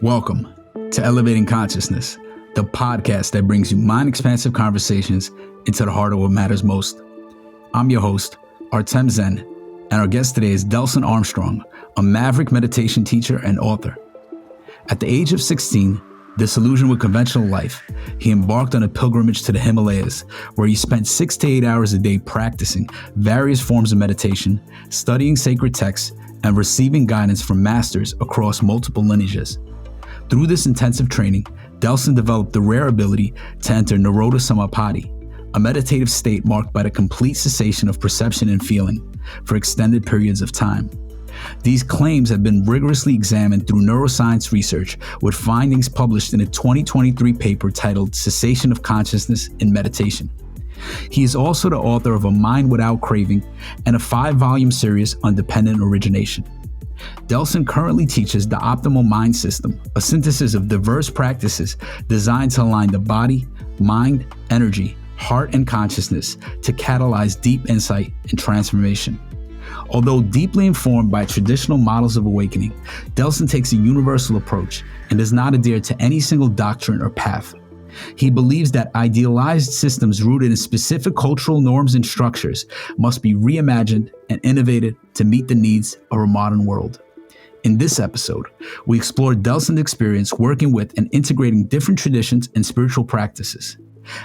Welcome to Elevating Consciousness, the podcast that brings you mind-expansive conversations into the heart of what matters most. I'm your host, Artem, and our guest today is Delson Armstrong, a maverick meditation teacher and author. At the age of 16, disillusioned with conventional life, he embarked on a pilgrimage to the Himalayas, where he spent 6 to 8 hours a day practicing various forms of meditation, studying sacred texts, and receiving guidance from masters across multiple lineages. Through this intensive training, Delson developed the rare ability to enter nirodha-samāpatti, a meditative state marked by the complete cessation of perception and feeling for extended periods of time. These claims have been rigorously examined through neuroscience research, with findings published in a 2023 paper titled Cessation of Consciousness in Meditation. He is also the author of a Mind Without Craving and a 5-volume series on dependent origination. Delson currently teaches the optimal mind system, a synthesis of diverse practices designed to align the body, mind, energy, heart, and consciousness to catalyze deep insight and transformation. Although deeply informed by traditional models of awakening, Delson takes a universal approach and does not adhere to any single doctrine or path. He believes that idealized systems rooted in specific cultural norms and structures must be reimagined and innovated to meet the needs of a modern world. In this episode, we explore Delson's experience working with and integrating different traditions and spiritual practices,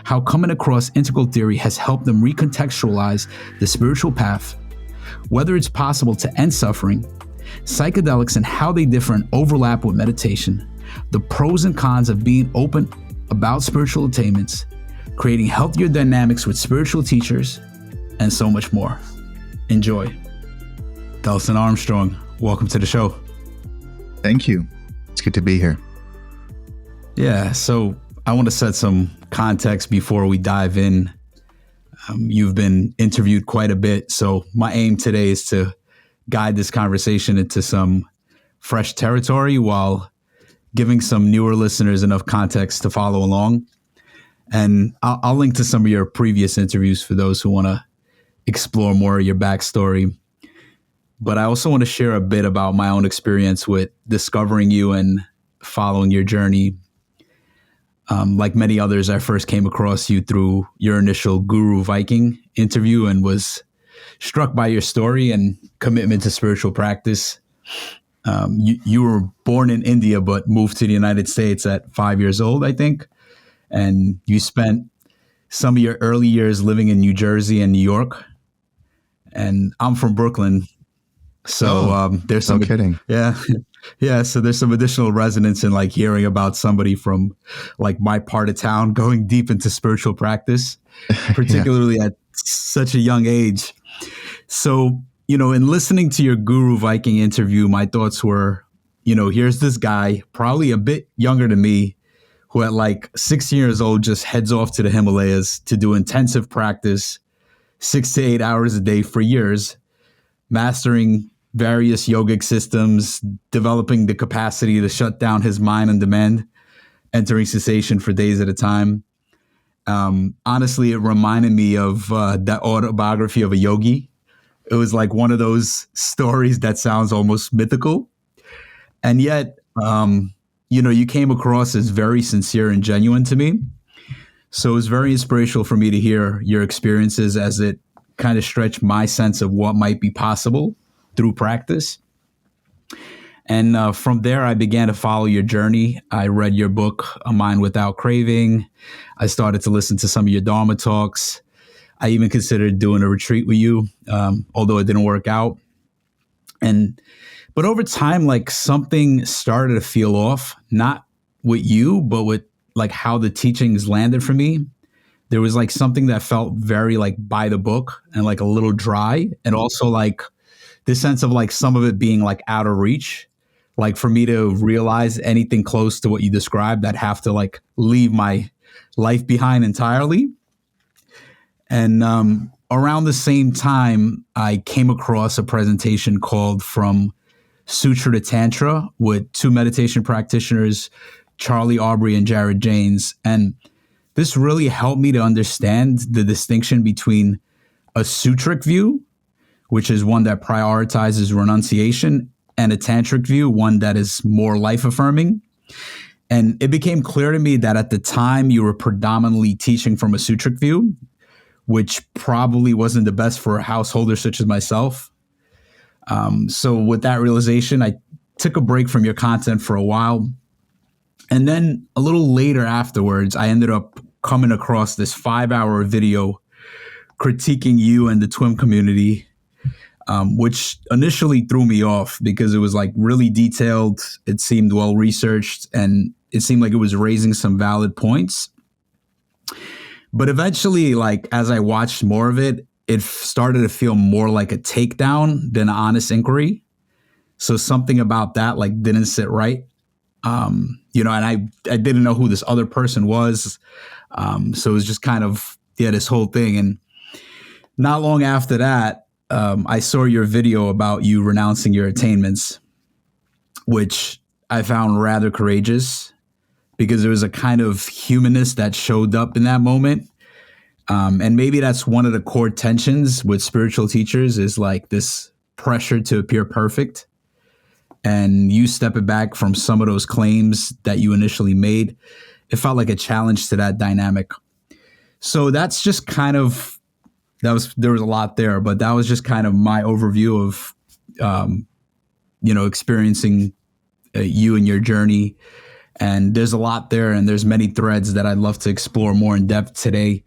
how coming across integral theory has helped them recontextualize the spiritual path, whether it's possible to end suffering, psychedelics and how they differ and overlap with meditation, the pros and cons of being open about spiritual attainments, creating healthier dynamics with spiritual teachers, and so much more. Enjoy. Delson Armstrong, welcome to the show. Thank you. It's good to be here. Yeah, so I want to set some context before we dive in. You've been interviewed quite a bit, so my aim today is to guide this conversation into some fresh territory while giving some newer listeners enough context to follow along. And I'll link to some of your previous interviews for those who want to explore more of your backstory. But I also want to share a bit about my own experience with discovering you and following your journey. Like many others, I first came across you through your initial Guru Viking interview and was struck by your story and commitment to spiritual practice. You were born in India, but moved to the United States at 5 years old, I think. And you spent some of your early years living in New Jersey and New York. And I'm from Brooklyn. So there's some, no kidding. Yeah. Yeah. So there's some additional resonance in like hearing about somebody from like my part of town going deep into spiritual practice, particularly at such a young age. So, you know, in listening to your Guru Viking interview, my thoughts were, you know, here's this guy, probably a bit younger than me, who at like 16 years old just heads off to the Himalayas to do intensive practice, 6 to 8 hours a day for years, mastering various yogic systems, developing the capacity to shut down his mind on demand, entering cessation for days at a time. Honestly, it reminded me of that autobiography of a yogi. It was like one of those stories that sounds almost mythical. And yet, you know, you came across as very sincere and genuine to me. So it was very inspirational for me to hear your experiences as it kind of stretched my sense of what might be possible through practice. And from there, I began to follow your journey. I read your book, A Mind Without Craving. I started to listen to some of your Dharma talks. I even considered doing a retreat with you, although it didn't work out. But over time, like something started to feel off, not with you, but with like how the teachings landed for me. There was like something that felt very like by the book and like a little dry, and also like this sense of like some of it being like out of reach. Like for me to realize anything close to what you described, I'd have to like leave my life behind entirely. And around the same time, I came across a presentation called From Sutra to Tantra with 2 meditation practitioners, Charlie Aubrey and Jared Janes. And this really helped me to understand the distinction between a sutric view, which is one that prioritizes renunciation, and a tantric view, one that is more life affirming. And it became clear to me that at the time you were predominantly teaching from a sutric view, which probably wasn't the best for a householder such as myself. So with that realization, I took a break from your content for a while. And then a little later afterwards, I ended up coming across this 5-hour video critiquing you and the TWIM community, which initially threw me off because it was like really detailed. It seemed well researched, and it seemed like it was raising some valid points. But eventually, like as I watched more of it, it started to feel more like a takedown than an honest inquiry. So something about that like didn't sit right. And I didn't know who this other person was. So it was just kind of, this whole thing. And not long after that, I saw your video about you renouncing your attainments, which I found rather courageous because there was a kind of humanness that showed up in that moment. And maybe that's one of the core tensions with spiritual teachers is like this pressure to appear perfect. And you stepping back from some of those claims that you initially made, it felt like a challenge to that dynamic. So that's just kind of, there was a lot there, but that was just kind of my overview of, experiencing you and your journey. And there's a lot there, and there's many threads that I'd love to explore more in depth today.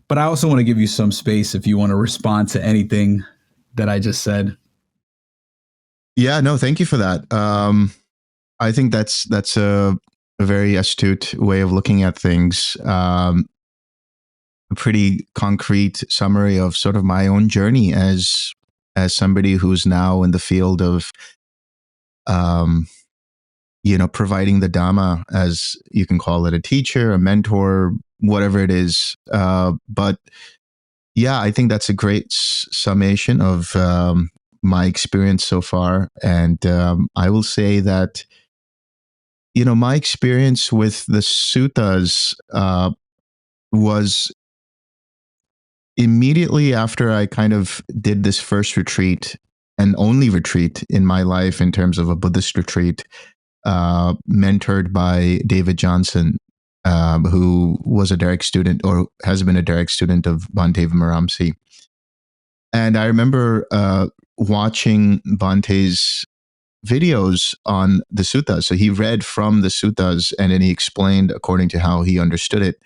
But I also want to give you some space if you want to respond to anything that I just said. Yeah, no, thank you for that. I think that's a very astute way of looking at things. A pretty concrete summary of sort of my own journey as somebody who's now in the field of, providing the Dhamma, as you can call it, a teacher, a mentor, whatever it is. But yeah, I think that's a great summation of my experience so far. And I will say that, my experience with the suttas was immediately after I kind of did this first retreat and only retreat in my life in terms of a Buddhist retreat, mentored by David Johnson, who was a direct student or has been a direct student of Bhante Vimarahamsi. And I remember watching Bhante's videos on the suttas. So he read from the suttas and then he explained according to how he understood it.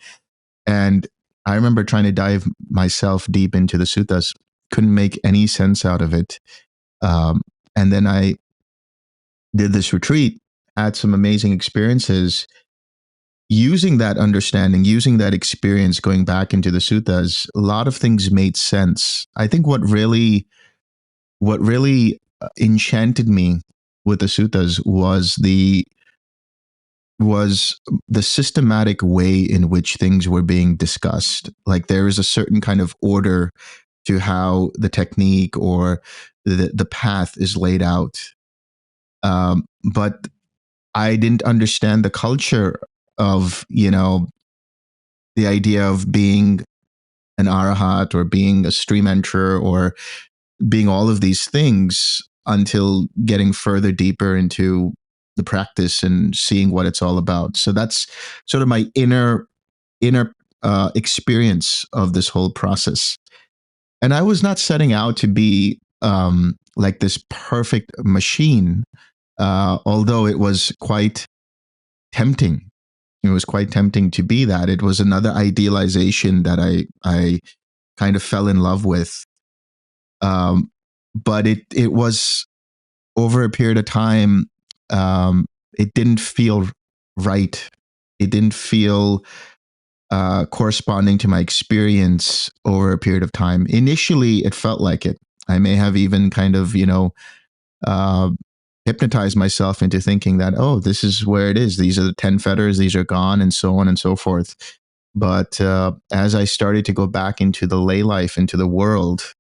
And I remember trying to dive myself deep into the suttas, couldn't make any sense out of it. And then I did this retreat, had some amazing experiences using that understanding, using that experience, going back into the suttas. A lot of things made sense. I think what really enchanted me with the suttas was the systematic way in which things were being discussed. Like there is a certain kind of order to how the technique or the path is laid out. But I didn't understand the culture of, the idea of being an arahat or being a stream enterer or being all of these things until getting further deeper into the practice and seeing what it's all about. So that's sort of my inner experience of this whole process. And I was not setting out to be like this perfect machine, although it was quite tempting. It was quite tempting to be that. It was another idealization that I kind of fell in love with. But it was over a period of time. It didn't feel right. It didn't feel corresponding to my experience over a period of time. Initially, it felt like it. I may have even kind of, hypnotized myself into thinking that, oh, this is where it is. These are the 10 fetters. These are gone, and so on and so forth. But as I started to go back into the lay life, into the world,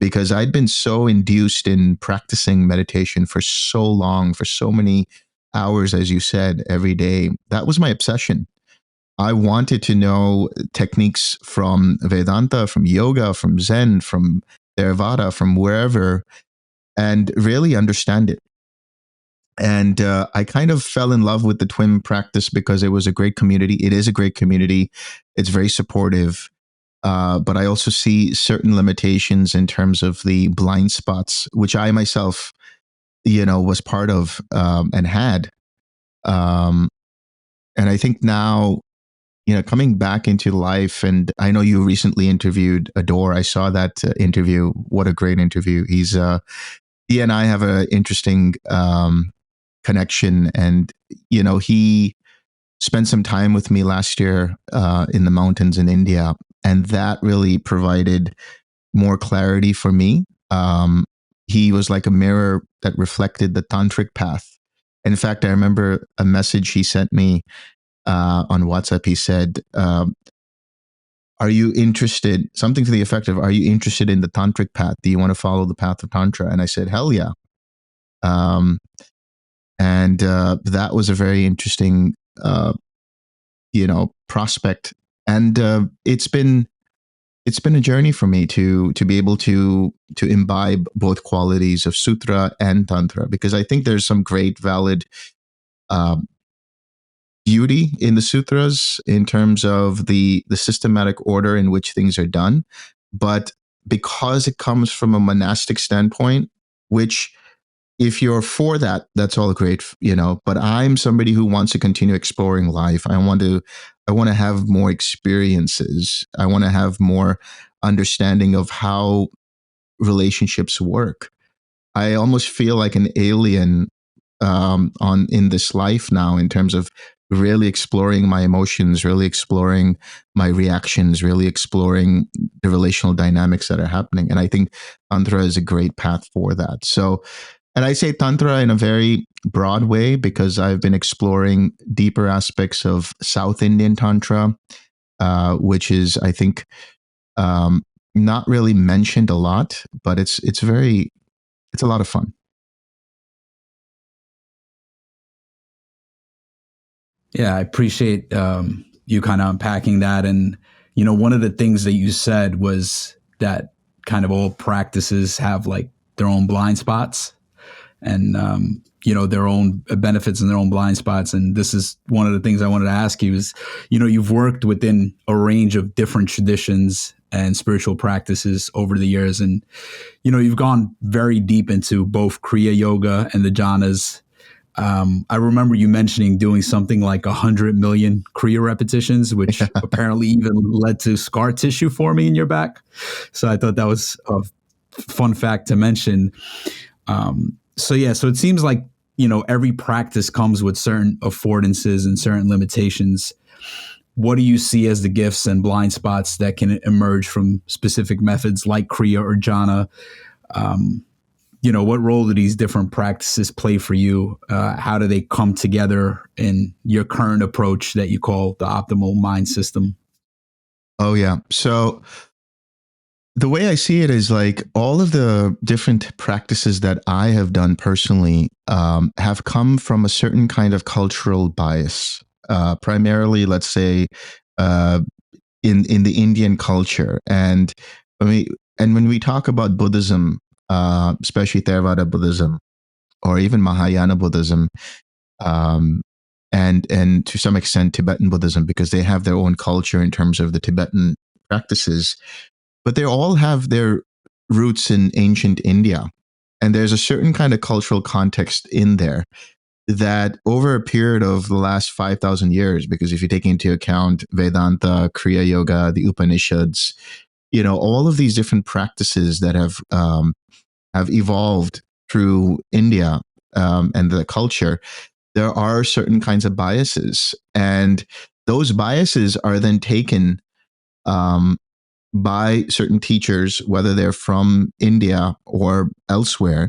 because I'd been so induced in practicing meditation for so long, for so many hours, as you said, every day. That was my obsession. I wanted to know techniques from Vedanta, from yoga, from Zen, from Theravada, from wherever, and really understand it. And I kind of fell in love with the twin practice because it was a great community. It is a great community. It's very supportive. But I also see certain limitations in terms of the blind spots, which I myself, was part of and had. Um, and I think now, coming back into life, and I know you recently interviewed Adore. I saw that interview. What a great interview. He and I have an interesting connection, and he spent some time with me last year in the mountains in India, and that really provided more clarity for me. He was like a mirror that reflected the tantric path. In fact, I remember a message he sent me on WhatsApp. He said, are you interested, something to the effect of, are you interested in the tantric path? Do you want to follow the path of Tantra? And I said, hell yeah. And that was a very interesting, prospect. And it's been a journey for me to be able to imbibe both qualities of Sutra and Tantra, because I think there's some great valid beauty in the sutras in terms of the systematic order in which things are done. But because it comes from a monastic standpoint, which if you're for that, that's all great, but I'm somebody who wants to continue exploring life. I want to have more experiences. I want to have more understanding of how relationships work. I almost feel like an alien on in this life now, in terms of really exploring my emotions, really exploring my reactions, really exploring the relational dynamics that are happening. And I think Tantra is a great path for that. So, and I say Tantra in a very broad way because I've been exploring deeper aspects of South Indian Tantra, which is, I think, not really mentioned a lot, but it's a lot of fun. Yeah, I appreciate you kind of unpacking that. And, one of the things that you said was that kind of all practices have like their own blind spots and, their own benefits and their own blind spots. And this is one of the things I wanted to ask you is, you've worked within a range of different traditions and spiritual practices over the years. And, you've gone very deep into both Kriya Yoga and the jhanas. I remember you mentioning doing something like 100 million Kriya repetitions, which apparently even led to scar tissue forming in your back. So I thought that was a fun fact to mention. So it seems like, every practice comes with certain affordances and certain limitations. What do you see as the gifts and blind spots that can emerge from specific methods like Kriya or jhana? What role do these different practices play for you? How do they come together in your current approach that you call the optimal mind system? Oh, yeah. So the way I see it is like all of the different practices that I have done personally have come from a certain kind of cultural bias. Primarily, let's say, in the Indian culture, and when we talk about Buddhism, especially Theravada Buddhism or even Mahayana Buddhism, um, and to some extent Tibetan Buddhism, because they have their own culture in terms of the Tibetan practices, but they all have their roots in ancient India. And there's a certain kind of cultural context in there that over a period of the last 5,000 years, because if you take into account Vedanta, Kriya Yoga, the Upanishads, all of these different practices that have evolved through India and the culture, there are certain kinds of biases. And those biases are then taken by certain teachers, whether they're from India or elsewhere,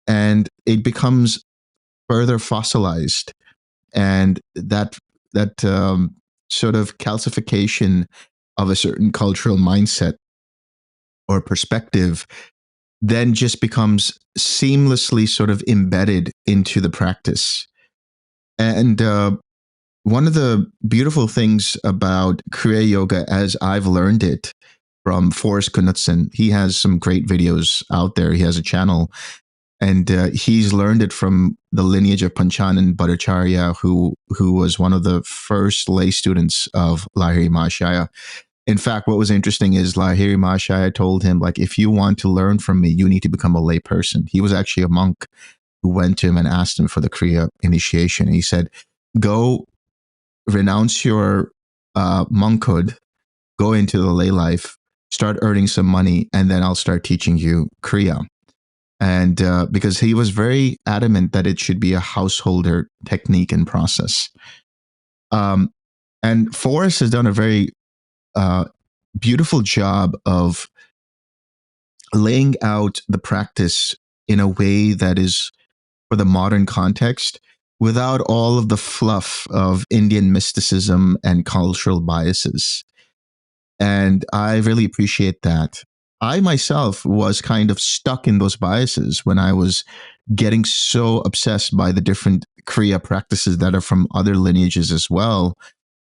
and it becomes further fossilized. And that sort of calcification of a certain cultural mindset or perspective then just becomes seamlessly sort of embedded into the practice. And one of the beautiful things about Kriya Yoga, as I've learned it from Forrest Knudsen, he has some great videos out there. He has a channel, and he's learned it from the lineage of Panchanan Bhattacharya, who was one of the first lay students of Lahiri Mahashaya. In fact, what was interesting is Lahiri Mahashaya told him, like, if you want to learn from me, you need to become a lay person. He was actually a monk who went to him and asked him for the Kriya initiation. And he said, go renounce your monkhood, go into the lay life, start earning some money, and then I'll start teaching you Kriya. And because he was very adamant that it should be a householder technique and process. And Forrest has done a very beautiful job of laying out the practice in a way that is for the modern context without all of the fluff of Indian mysticism and cultural biases. And I really appreciate that. I myself was kind of stuck in those biases when I was getting so obsessed by the different Kriya practices that are from other lineages as well,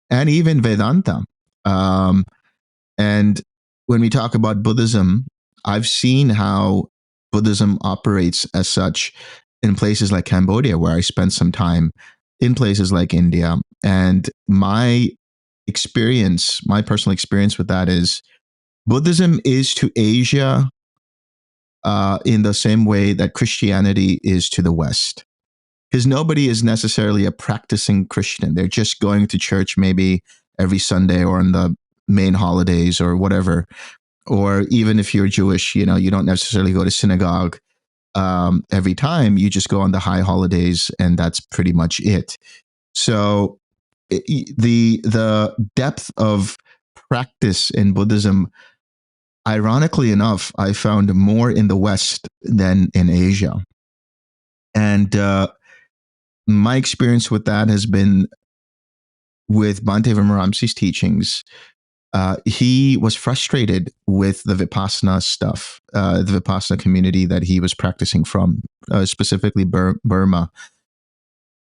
and even Vedanta. And when we talk about Buddhism, I've seen how Buddhism operates as such in places like Cambodia, where I spent some time, in places like India. And my experience, my personal experience with that is Buddhism is to Asia in the same way that Christianity is to the West. Because nobody is necessarily a practicing Christian. They're just going to church maybe every Sunday or on the main holidays or whatever. Or even if you're Jewish, you don't necessarily go to synagogue every time. You just go on the high holidays, and that's pretty much it. So the depth of practice in Buddhism, ironically enough, I found more in the West than in Asia. And my experience with that has been with Bhante Vimramsi's teachings. He was frustrated with the Vipassana stuff, the Vipassana community that he was practicing from, specifically Burma.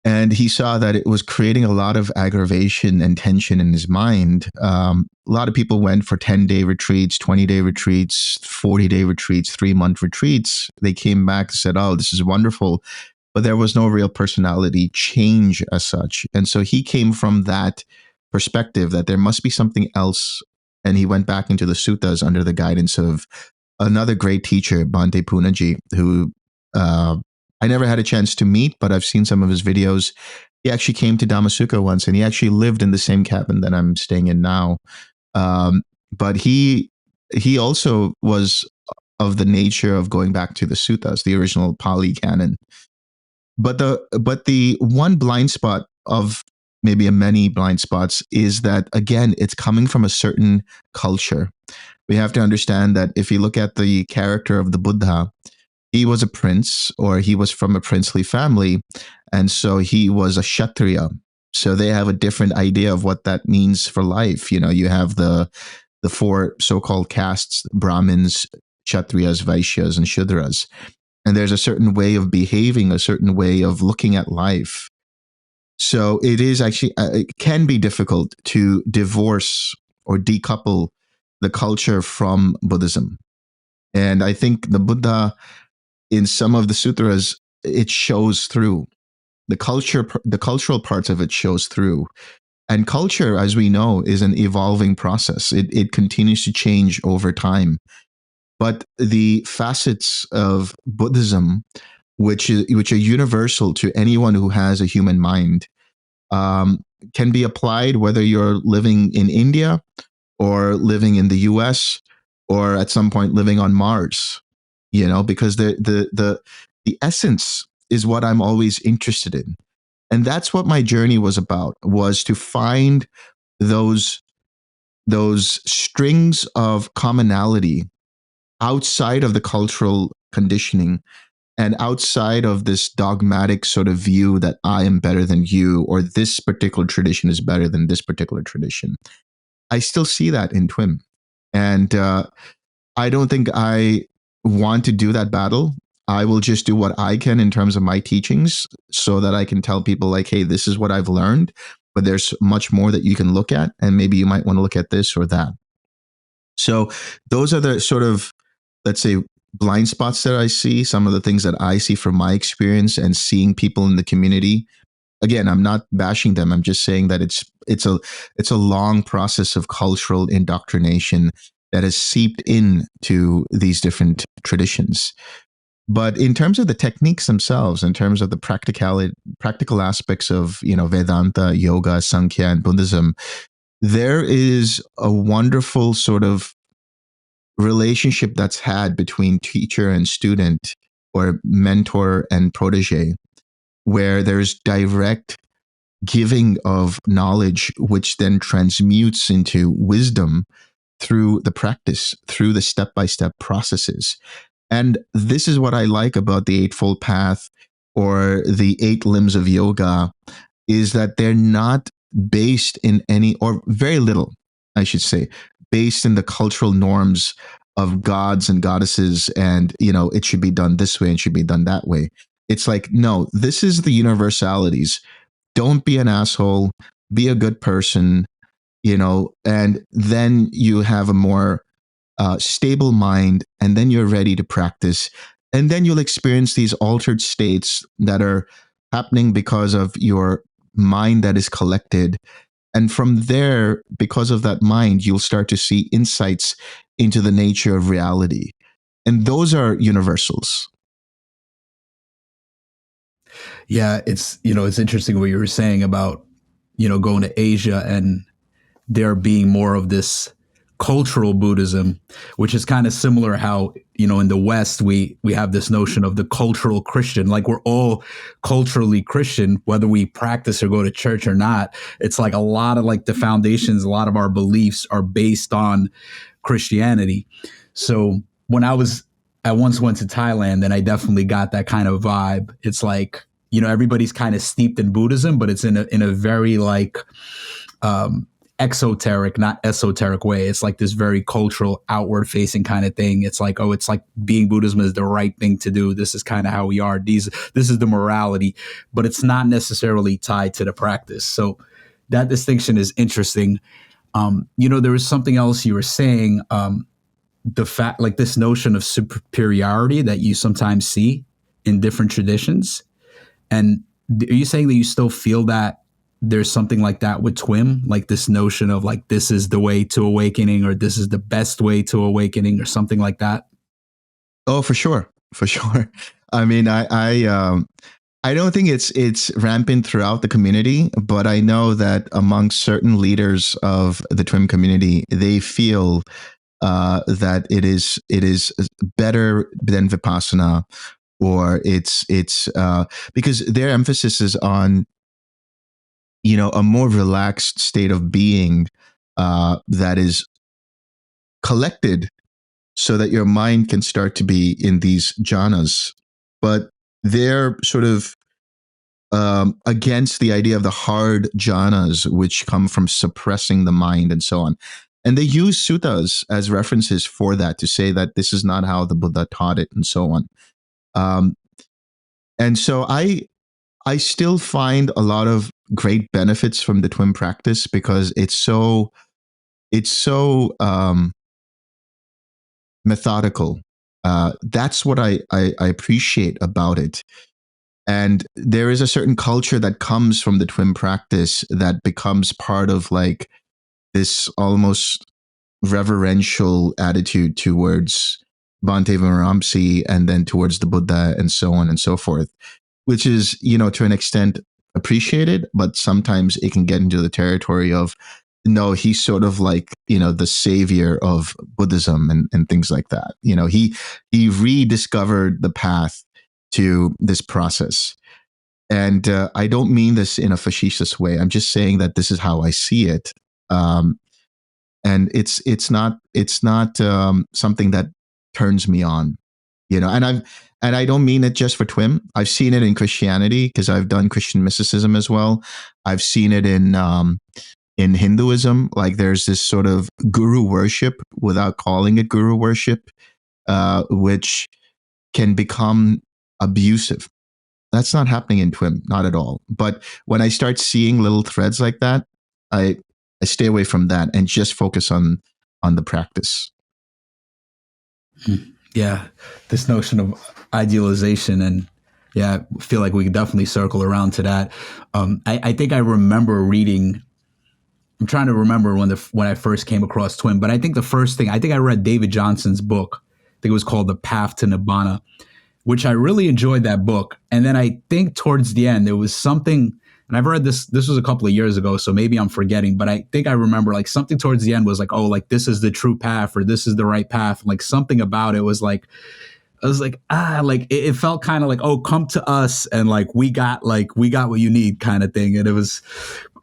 And he saw that it was creating a lot of aggravation and tension in his mind. A lot of people went for 10-day retreats, 20-day retreats, 40-day retreats, 3-month retreats. They came back and said, oh, this is wonderful. But there was no real personality change as such. And so he came from that perspective that there must be something else. And he went back into the suttas under the guidance of another great teacher, Bhante Punaji, who I never had a chance to meet, but I've seen some of his videos. He actually came to Dhammasukha once, and he actually lived in the same cabin that I'm staying in now. But he also was of the nature of going back to the suttas, the original Pali canon. But the one blind spot of maybe a many blind spots is that, again, it's coming from a certain culture. We have to understand that if you look at the character of the Buddha, he was a prince, or he was from a princely family, and so he was a Kshatriya. So they have a different idea of what that means for life. You have the 4 so-called castes: Brahmins, Kshatriyas, Vaishyas, and Shudras. And there's a certain way of behaving, a certain way of looking at life. So it is actually, it can be difficult to divorce or decouple the culture from Buddhism. And I think the Buddha, in some of the sutras, it shows through. The cultural parts of it shows through. And culture, as we know, is an evolving process. It continues to change over time. But the facets of Buddhism, which are universal to anyone who has a human mind, can be applied whether you're living in India or living in the US or at some point living on Mars. Because the essence is what I'm always interested in. And that's what my journey was about, was to find those strings of commonality outside of the cultural conditioning and outside of this dogmatic sort of view that I am better than you, or this particular tradition is better than this particular tradition. I still see that in TWIM. And I don't think I want to do that battle. I will just do what I can in terms of my teachings so that I can tell people, like, hey, this is what I've learned. but there's much more that you can look at, and maybe you might want to look at this or that. So those are the sort of, let's say, blind spots that I see, some of the things that I see from my experience and seeing people in the community. Again, I'm not bashing them. I'm just saying that it's a long process of cultural indoctrination that has seeped into these different traditions. But in terms of the techniques themselves, in terms of the practical aspects of, Vedanta, yoga, Sankhya, and Buddhism, there is a wonderful sort of relationship that's had between teacher and student, or mentor and protege, where there's direct giving of knowledge, which then transmutes into wisdom through the practice, through the step-by-step processes. And this is what I like about the Eightfold Path or the Eight Limbs of Yoga, is that they're not based in any, or very little, I should say, based in the cultural norms of gods and goddesses, and, it should be done this way and should be done that way. It's like, no, this is the universalities. Don't be an asshole, be a good person, and then you have a more stable mind, and then you're ready to practice. And then you'll experience these altered states that are happening because of your mind that is collected. And from there, because of that mind, you'll start to see insights into the nature of reality. And those are universals. Yeah, it's interesting what you were saying about, going to Asia and there being more of this cultural Buddhism, which is kind of similar how, in the West, we have this notion of the cultural Christian, like we're all culturally Christian, whether we practice or go to church or not. It's like a lot of like the foundations, a lot of our beliefs are based on Christianity. So I once went to Thailand and I definitely got that kind of vibe. It's like, everybody's kind of steeped in Buddhism, but it's in a very like, exoteric, not esoteric way. It's like this very cultural, outward facing kind of thing. It's like, oh, it's like being Buddhism is the right thing to do. This is kind of how we are. This is the morality, but it's not necessarily tied to the practice. So that distinction is interesting. There was something else you were saying, the fact, like this notion of superiority that you sometimes see in different traditions. And are you saying that you still feel that there's something like that with TWIM, like this notion of like, this is the way to awakening, or this is the best way to awakening, or something like that? Oh, for sure. For sure. I mean, I don't think it's rampant throughout the community, but I know that among certain leaders of the TWIM community, they feel that it is better than Vipassana, or it's because their emphasis is on, a more relaxed state of being that is collected, so that your mind can start to be in these jhanas. But they're sort of against the idea of the hard jhanas, which come from suppressing the mind and so on. And they use suttas as references for that, to say that this is not how the Buddha taught it and so on. Um, and so I still find a lot of great benefits from the TWIM practice, because it's so methodical. That's what I appreciate about it. And there is a certain culture that comes from the TWIM practice that becomes part of like this almost reverential attitude towards Bhante Vimramsi, and then towards the Buddha, and so on and so forth, which is, to an extent appreciated, but sometimes it can get into the territory of, no, he's sort of like, the savior of Buddhism, and things like that. He rediscovered the path to this process. And I don't mean this in a facetious way. I'm just saying that this is how I see it. And it's not something that turns me on, and I don't mean it just for TWIM. I've seen it in Christianity, because I've done Christian mysticism as well. I've seen it in Hinduism. Like there's this sort of guru worship, without calling it guru worship, which can become abusive. That's not happening in TWIM, not at all. But when I start seeing little threads like that, I stay away from that and just focus on the practice. Yeah, this notion of idealization, and yeah, I feel like we could definitely circle around to that. I think I remember reading. I'm trying to remember when I first came across TWIM, but I think the first thing I read David Johnson's book. I think it was called The Path to Nibbana, which I really enjoyed that book. And then I think towards the end there was something, and I've read this. This was a couple of years ago, so maybe I'm forgetting, but I think I remember like something towards the end was like, oh, like this is the true path or this is the right path. Like something about it was like I was like, like it felt kind of like, oh, come to us and like we got what you need kind of thing. And it was,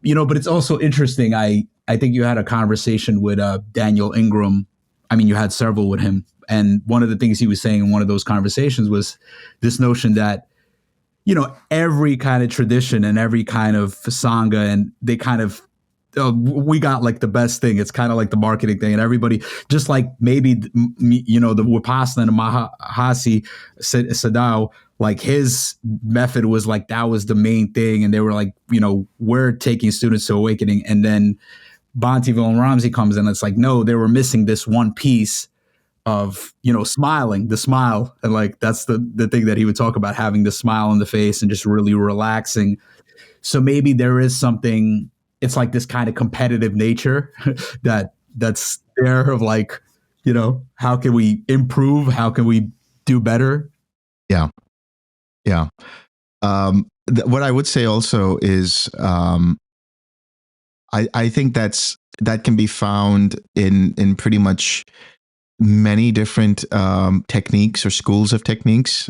but it's also interesting. I think you had a conversation with Daniel Ingram. I mean, you had several with him. And one of the things he was saying in one of those conversations was this notion that, every kind of tradition and every kind of sangha, and they kind of, we got like the best thing. It's kind of like the marketing thing, and everybody just like maybe the Vipassana and Mahasi Sadao, like his method was like that was the main thing, and they were like, we're taking students to awakening, and then Bhante and Ramsey comes in. It's like no, they were missing this one piece of smiling, the smile, and like that's the thing that he would talk about, having the smile on the face and just really relaxing. So maybe there is something, it's like this kind of competitive nature that's there of like, how can we improve? How can we do better? Yeah. Yeah. What I would say also is, I think that can be found in pretty much many different techniques or schools of techniques.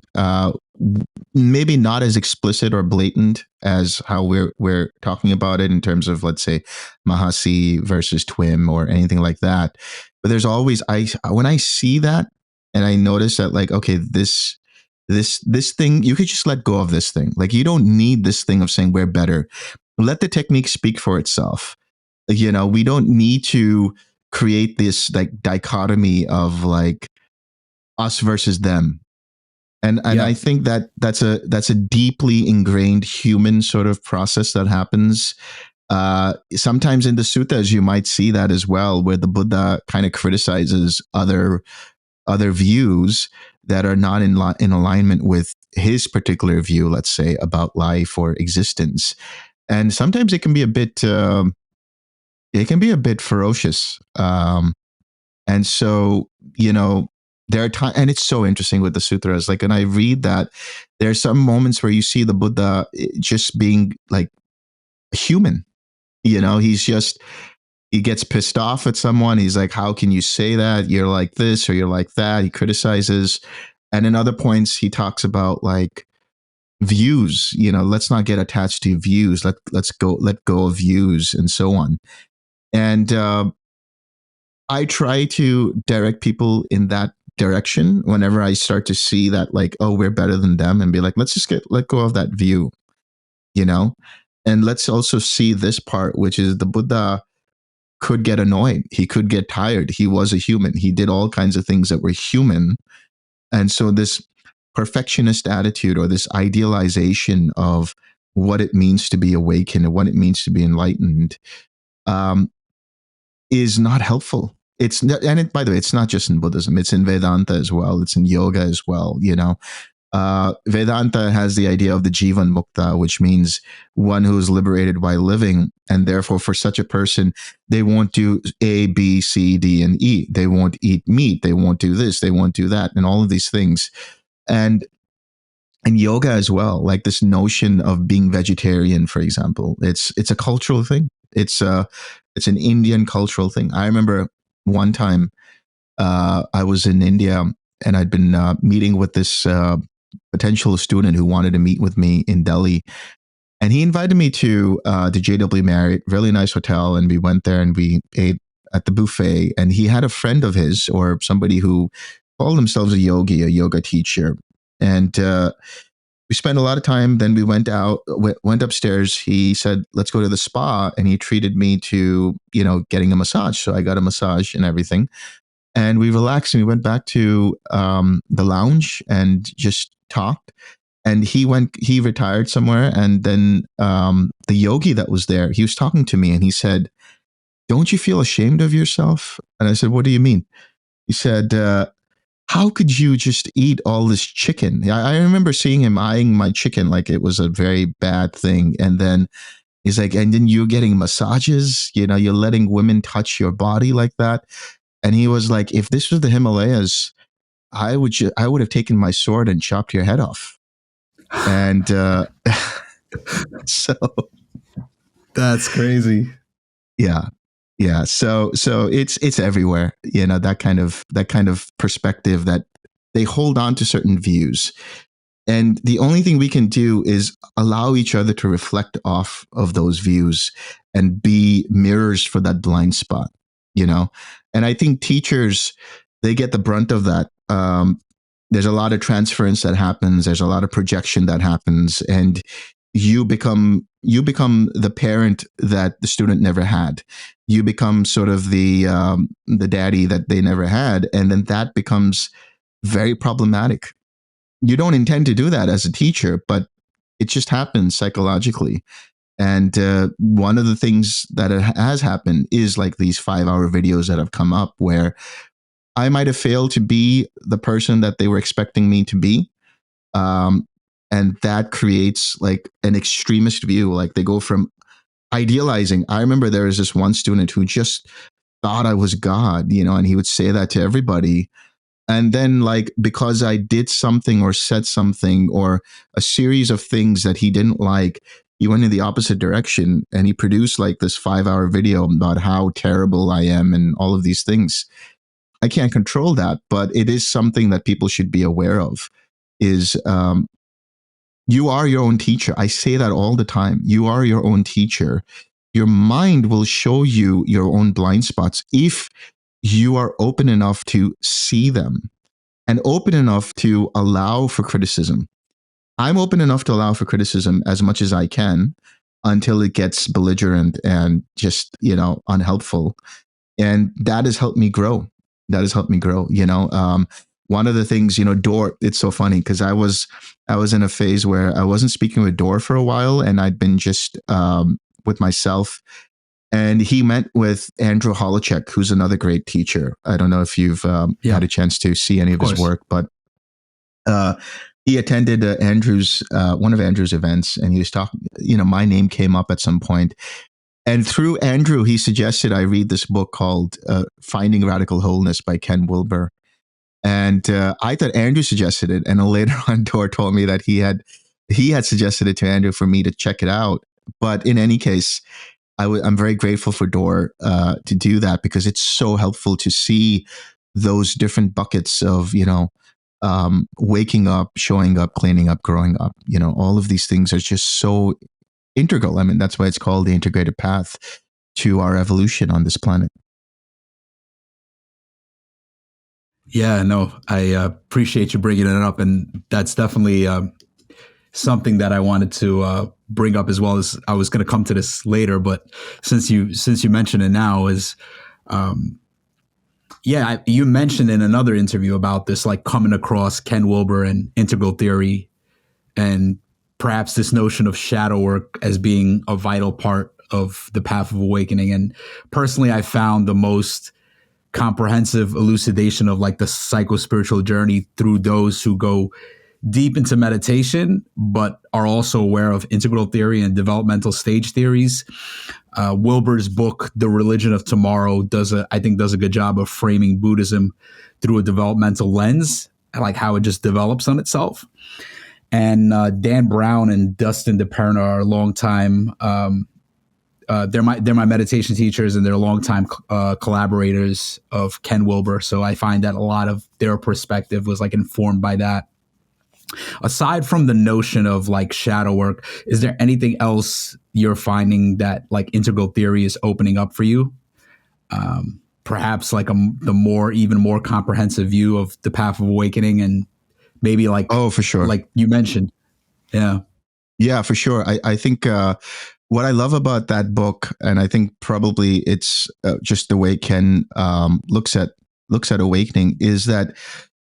Maybe not as explicit or blatant as how we're talking about it in terms of, let's say, Mahasi versus TWIM or anything like that. But there's always, when I see that and I notice that, like, okay, this thing, you could just let go of this thing. Like, you don't need this thing of saying we're better. Let the technique speak for itself. We don't need to create this like dichotomy of like us versus them. And I think that that's a deeply ingrained human sort of process that happens. Sometimes in the suttas, you might see that as well, where the Buddha kind of criticizes other views that are not in alignment with his particular view, let's say, about life or existence. And sometimes it can be a bit ferocious. And so, there are times, and it's so interesting with the sutras. Like, and I read that there are some moments where you see the Buddha just being like human. He gets pissed off at someone. He's like, how can you say that? You're like this or you're like that. He criticizes. And in other points, he talks about like views, let's not get attached to views. Let go of views and so on. And I try to direct people in that direction whenever I start to see that, like, oh, we're better than them, and be like, let's just let go of that view, and let's also see this part, which is the Buddha could get annoyed. He could get tired. He was a human. He did all kinds of things that were human. And so this perfectionist attitude or this idealization of what it means to be awakened and what it means to be enlightened, is not helpful. It's not, and by the way, it's not just in Buddhism. It's in Vedanta as well. It's in yoga as well. Vedanta has the idea of the Jivan Mukta, which means one who is liberated by living. And therefore, for such a person, they won't do A, B, C, D, and E. They won't eat meat. They won't do this. They won't do that. And all of these things. And yoga as well, like this notion of being vegetarian, for example, it's a cultural thing. It's an Indian cultural thing. I remember one time I was in India and I'd been meeting with this potential student who wanted to meet with me in Delhi. And he invited me to the JW Marriott, really nice hotel. And we went there and we ate at the buffet. And he had a friend of his or somebody who called themselves a yogi, a yoga teacher. And we spent a lot of time. Then we went upstairs. He said, let's go to the spa. And he treated me to, getting a massage. So I got a massage and everything. And we relaxed and we went back to the lounge and just talked. and he retired somewhere. And then the yogi that was there, he was talking to me and he said, "Don't you feel ashamed of yourself?" And I said, "What do you mean?" He said, "How could you just eat all this chicken?" I remember seeing him eyeing my chicken like it was a very bad thing. And then he's like, "And then you're getting massages, you're letting women touch your body like that." And he was like, "If this was the Himalayas, I would have taken my sword and chopped your head off." And so That's crazy. yeah, yeah. So it's everywhere. That kind of perspective that they hold on to certain views. And the only thing we can do is allow each other to reflect off of those views and be mirrors for that blind spot, And I think teachers, they get the brunt of that. There's a lot of transference that happens. There's a lot of projection that happens, and you become the parent that the student never had. You become sort of the daddy that they never had, and then that becomes very problematic. You don't intend to do that as a teacher, but it just happens psychologically. And one of the things that has happened is like these 5-hour videos that have come up where I might have failed to be the person that they were expecting me to be. And that creates like an extremist view. Like they go from idealizing. I remember there was this one student who just thought I was God, and he would say that to everybody. And then, like, because I did something or said something or a series of things that he didn't like, he went in the opposite direction and he produced like this 5-hour video about how terrible I am and all of these things. I can't control that, but it is something that people should be aware of. Is you are your own teacher. I say that all the time. You are your own teacher. Your mind will show you your own blind spots if you are open enough to see them and open enough to allow for criticism. I'm open enough to allow for criticism as much as I can until it gets belligerent and just, unhelpful. And that has helped me grow. One of the things, Door, it's so funny because I was in a phase where I wasn't speaking with Door for a while, and I'd been just with myself. And he met with Andrew Holacek, who's another great teacher. I don't know if you've had a chance to see any of his work, but he attended one of Andrew's events, and he was talking, my name came up at some point. And through Andrew, he suggested I read this book called Finding Radical Wholeness by Ken Wilber. And I thought Andrew suggested it. And then later on, Dor told me that he had suggested it to Andrew for me to check it out. But in any case, I'm very grateful for Dor to do that, because it's so helpful to see those different buckets of, waking up, showing up, cleaning up, growing up. All of these things are just so integral. I mean, that's why it's called the integrated path to our evolution on this planet. Yeah, no, I appreciate you bringing it up. And that's definitely something that I wanted to bring up, as well as I was going to come to this later. But since you mentioned it now, is you mentioned in another interview about this, like coming across Ken Wilber and integral theory, and perhaps this notion of shadow work as being a vital part of the path of awakening. And personally, I found the most comprehensive elucidation of like the psycho-spiritual journey through those who go deep into meditation, but are also aware of integral theory and developmental stage theories. Wilber's book, The Religion of Tomorrow, does a good job of framing Buddhism through a developmental lens, like how it just develops on itself. And Dan Brown and Dustin DePerna are longtime. They're my meditation teachers, and they're longtime collaborators of Ken Wilber. So I find that a lot of their perspective was like informed by that. Aside from the notion of like shadow work, is there anything else you're finding that like integral theory is opening up for you? Perhaps like even more comprehensive view of the path of awakening, and maybe like, oh, for sure, like you mentioned. Yeah, for sure. I think what I love about that book, and I think probably it's just the way Ken looks at awakening, is that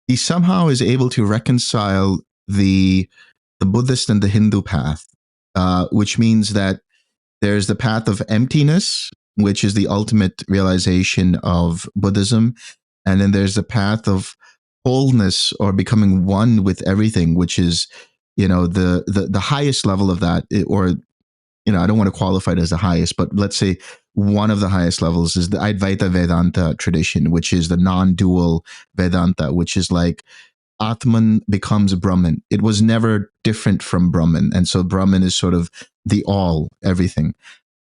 he somehow is able to reconcile the the Buddhist and the Hindu path, which means that there's the path of emptiness, which is the ultimate realization of Buddhism. And then there's the path of wholeness or becoming one with everything, which is, the highest level of that, or, I don't want to qualify it as the highest, but let's say one of the highest levels is the Advaita Vedanta tradition, which is the non-dual Vedanta, which is like Atman becomes Brahman. It was never different from Brahman. And so Brahman is sort of the all, everything.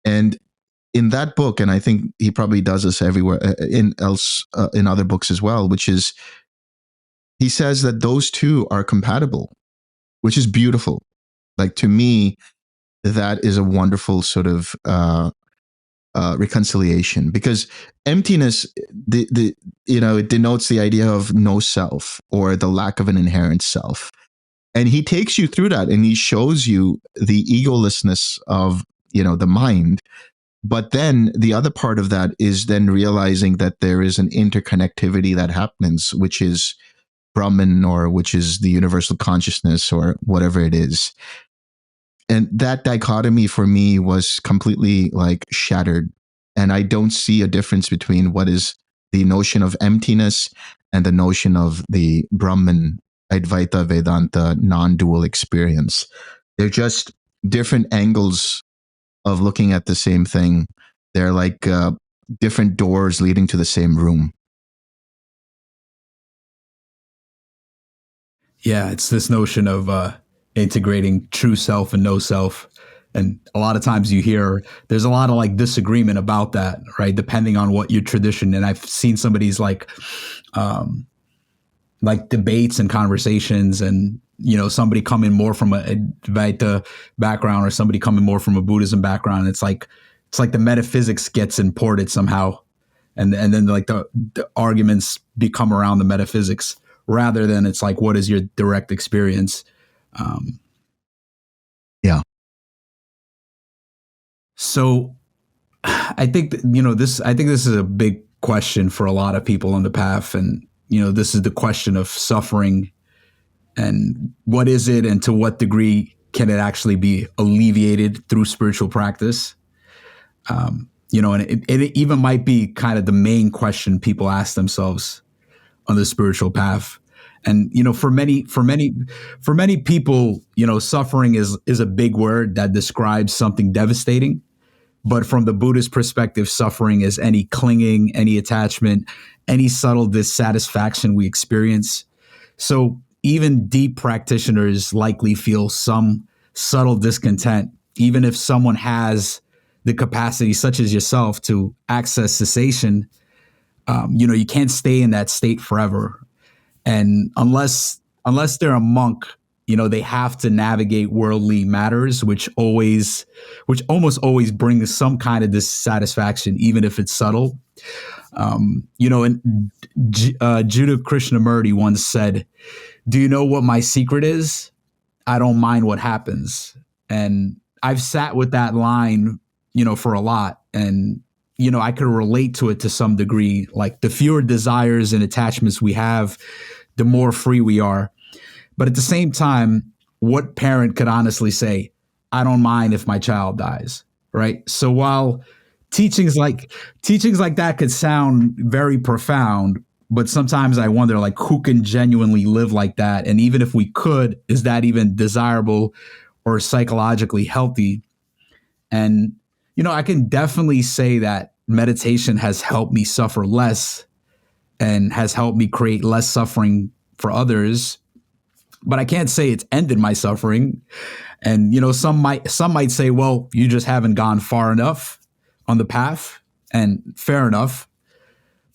And in that book, and I think he probably does this everywhere in other books as well, which is, he says that those two are compatible, which is beautiful. Like, to me, that is a wonderful sort of reconciliation, because emptiness, it denotes the idea of no self, or the lack of an inherent self. And he takes you through that, and he shows you the egolessness of, the mind. But then the other part of that is then realizing that there is an interconnectivity that happens, which is Brahman, or which is the universal consciousness, or whatever it is. And that dichotomy for me was completely like shattered. And I don't see a difference between what is the notion of emptiness and the notion of the Brahman Advaita Vedanta non-dual experience. They're just different angles of looking at the same thing. They're like different doors leading to the same room. Yeah, it's this notion of integrating true self and no self. And a lot of times you hear there's a lot of like disagreement about that, right? Depending on what your tradition. And I've seen some of these like debates and conversations, and somebody coming more from a Advaita background or somebody coming more from a Buddhism background. It's like the metaphysics gets imported somehow, and then like the arguments become around the metaphysics, rather than it's like, what is your direct experience? Yeah. So I think this. I think this is a big question for a lot of people on the path, and this is the question of suffering, and what is it, and to what degree can it actually be alleviated through spiritual practice? And it even might be kind of the main question people ask themselves on the spiritual path. And for many people, suffering is a big word that describes something devastating. But from the Buddhist perspective, suffering is any clinging, any attachment, any subtle dissatisfaction we experience. So even deep practitioners likely feel some subtle discontent, even if someone has the capacity, such as yourself, to access cessation. You can't stay in that state forever. And unless they're a monk, they have to navigate worldly matters, which almost always brings some kind of dissatisfaction, even if it's subtle. And Judah Krishnamurti once said, "Do you know what my secret is? I don't mind what happens." And I've sat with that line, for a lot. And, I could relate to it to some degree. Like, the fewer desires and attachments we have, the more free we are. But at the same time, what parent could honestly say, "I don't mind if my child dies," right? So while teachings like that could sound very profound, but sometimes I wonder, like, who can genuinely live like that? And even if we could, is that even desirable or psychologically healthy? And, I can definitely say that meditation has helped me suffer less and has helped me create less suffering for others. But I can't say it's ended my suffering. And, some might say, well, you just haven't gone far enough on the path, and fair enough.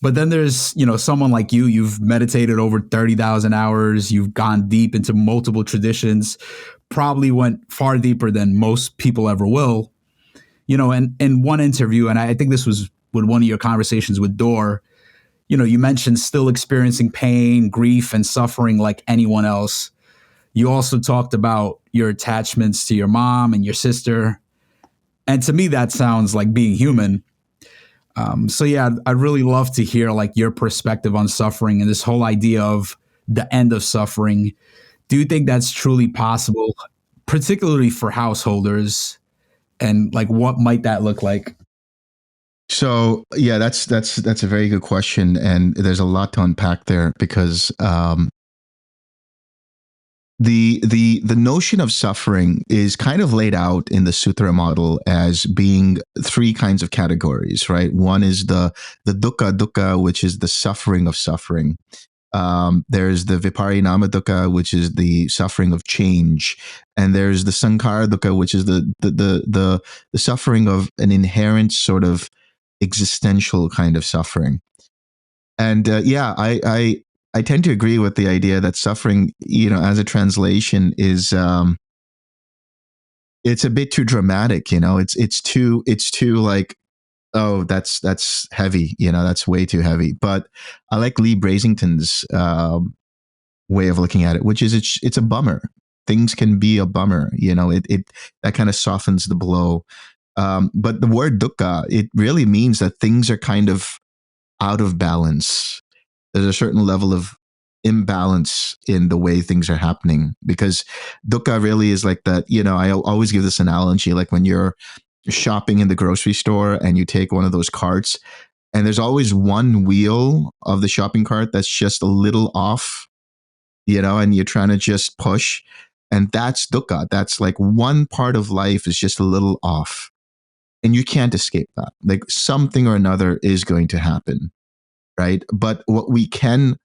But then there's, someone like you've meditated over 30,000 hours. You've gone deep into multiple traditions, probably went far deeper than most people ever will. And in one interview, and I think this was with one of your conversations with Dor, you mentioned still experiencing pain, grief, and suffering like anyone else. You also talked about your attachments to your mom and your sister. And to me, that sounds like being human. So yeah, I'd really love to hear like your perspective on suffering and this whole idea of the end of suffering. Do you think that's truly possible, particularly for householders? And like, what might that look like? So yeah, that's a very good question, and there's a lot to unpack there because the notion of suffering is kind of laid out in the Sutra model as being three kinds of categories, right? One is the dukkha, which is the suffering of suffering. There's the viparinama dukkha, which is the suffering of change, and there's the sankhara dukkha, which is the suffering of an inherent sort of existential kind of suffering. And I tend to agree with the idea that suffering, as a translation, is it's a bit too dramatic. It's too like, oh, that's heavy. That's way too heavy. But I like Lee Brasington's way of looking at it, which is it's a bummer. Things can be a bummer. It that kind of softens the blow. But the word dukkha, it really means that things are kind of out of balance. There's a certain level of imbalance in the way things are happening, because dukkha really is like that. I always give this analogy, like when you're shopping in the grocery store and you take one of those carts, and there's always one wheel of the shopping cart that's just a little off, and you're trying to just push. And that's dukkha. That's like one part of life is just a little off. And you can't escape that. Like something or another is going to happen, right? But what we can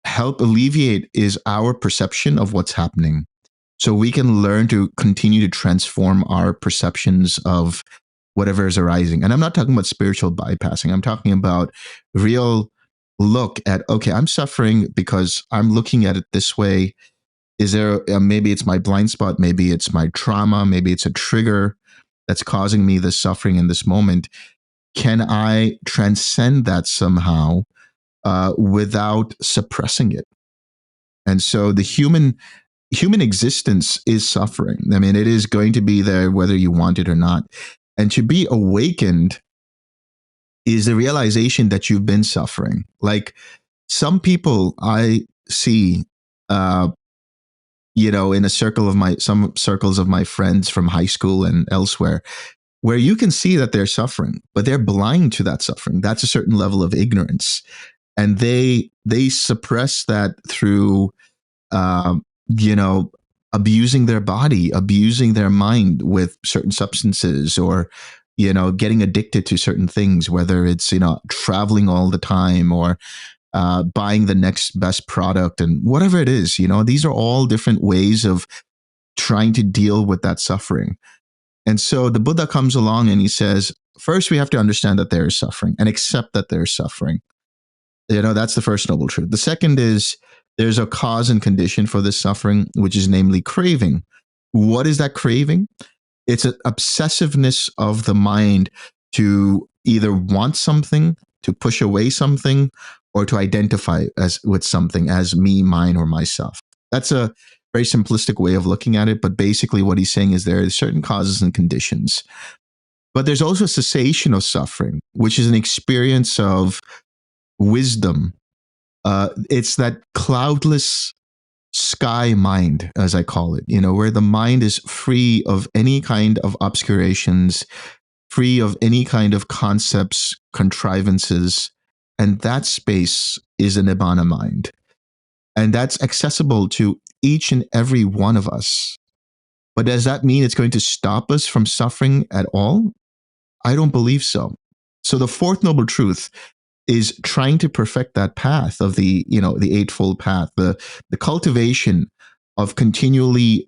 help alleviate is our perception of what's happening. So we can learn to continue to transform our perceptions of whatever is arising. And I'm not talking about spiritual bypassing. I'm talking about real look at, okay, I'm suffering because I'm looking at it this way. Is there, maybe it's my blind spot, maybe it's my trauma, maybe it's a trigger that's causing me this suffering in this moment. Can I transcend that somehow without suppressing it? And so the human existence is suffering. I mean, it is going to be there whether you want it or not. And to be awakened is the realization that you've been suffering. Like some people I see, in some circles of my friends from high school and elsewhere, where you can see that they're suffering, but they're blind to that suffering. That's a certain level of ignorance. And they suppress that through um, abusing their body, abusing their mind with certain substances, or, getting addicted to certain things, whether it's, traveling all the time, or buying the next best product, and whatever it is. These are all different ways of trying to deal with that suffering. And so the Buddha comes along and he says, first, we have to understand that there is suffering and accept that there is suffering. That's the first noble truth. The second is there's a cause and condition for this suffering, which is namely craving. What is that craving? It's an obsessiveness of the mind to either want something, to push away something, or to identify with something as me, mine, or myself. That's a very simplistic way of looking at it. But basically what he's saying is there are certain causes and conditions. But there's also cessation of suffering, which is an experience of wisdom. It's that cloudless sky mind, as I call it, where the mind is free of any kind of obscurations, free of any kind of concepts, contrivances. And that space is a nibbana mind. And that's accessible to each and every one of us. But does that mean it's going to stop us from suffering at all? I don't believe so. So the fourth noble truth is trying to perfect that path of the eightfold path, the cultivation of continually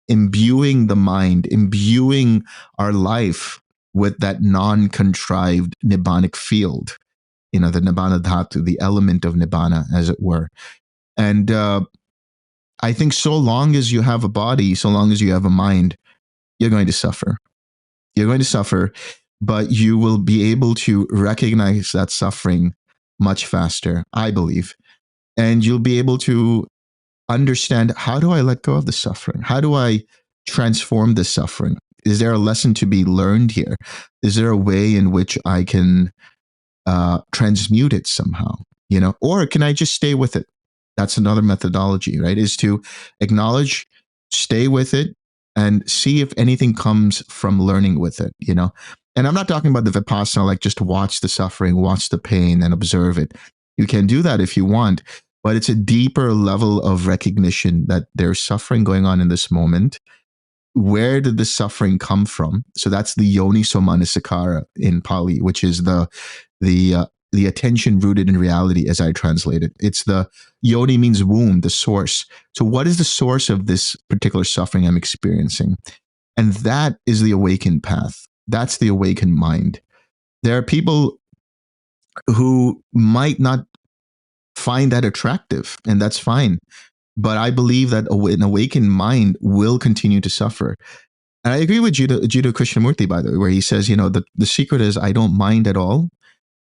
imbuing the mind, imbuing our life with that non-contrived nibbanic field, the nibbana dhatu, the element of nibbana, as it were. And I think so long as you have a body, so long as you have a mind, you're going to suffer. You're going to suffer, but you will be able to recognize that suffering much faster, I believe. And you'll be able to understand, how do I let go of the suffering? How do I transform this suffering? Is there a lesson to be learned here? Is there a way in which I can transmute it somehow? Or can I just stay with it? That's another methodology, right? Is to acknowledge, stay with it, and see if anything comes from learning with it, you know? And I'm not talking about the Vipassana, like just watch the suffering, watch the pain, and observe it. You can do that if you want, but it's a deeper level of recognition that there's suffering going on in this moment. Where did the suffering come from? So that's the yoniso manasikara in Pali, which is the attention rooted in reality, as I translate it. It's the yoni means womb, the source. So what is the source of this particular suffering I'm experiencing? And that is the awakened path. That's the awakened mind. There are people who might not find that attractive, and that's fine. But I believe that an awakened mind will continue to suffer. And I agree with Jiddu Krishnamurti, by the way, where he says, you know, the secret is I don't mind at all.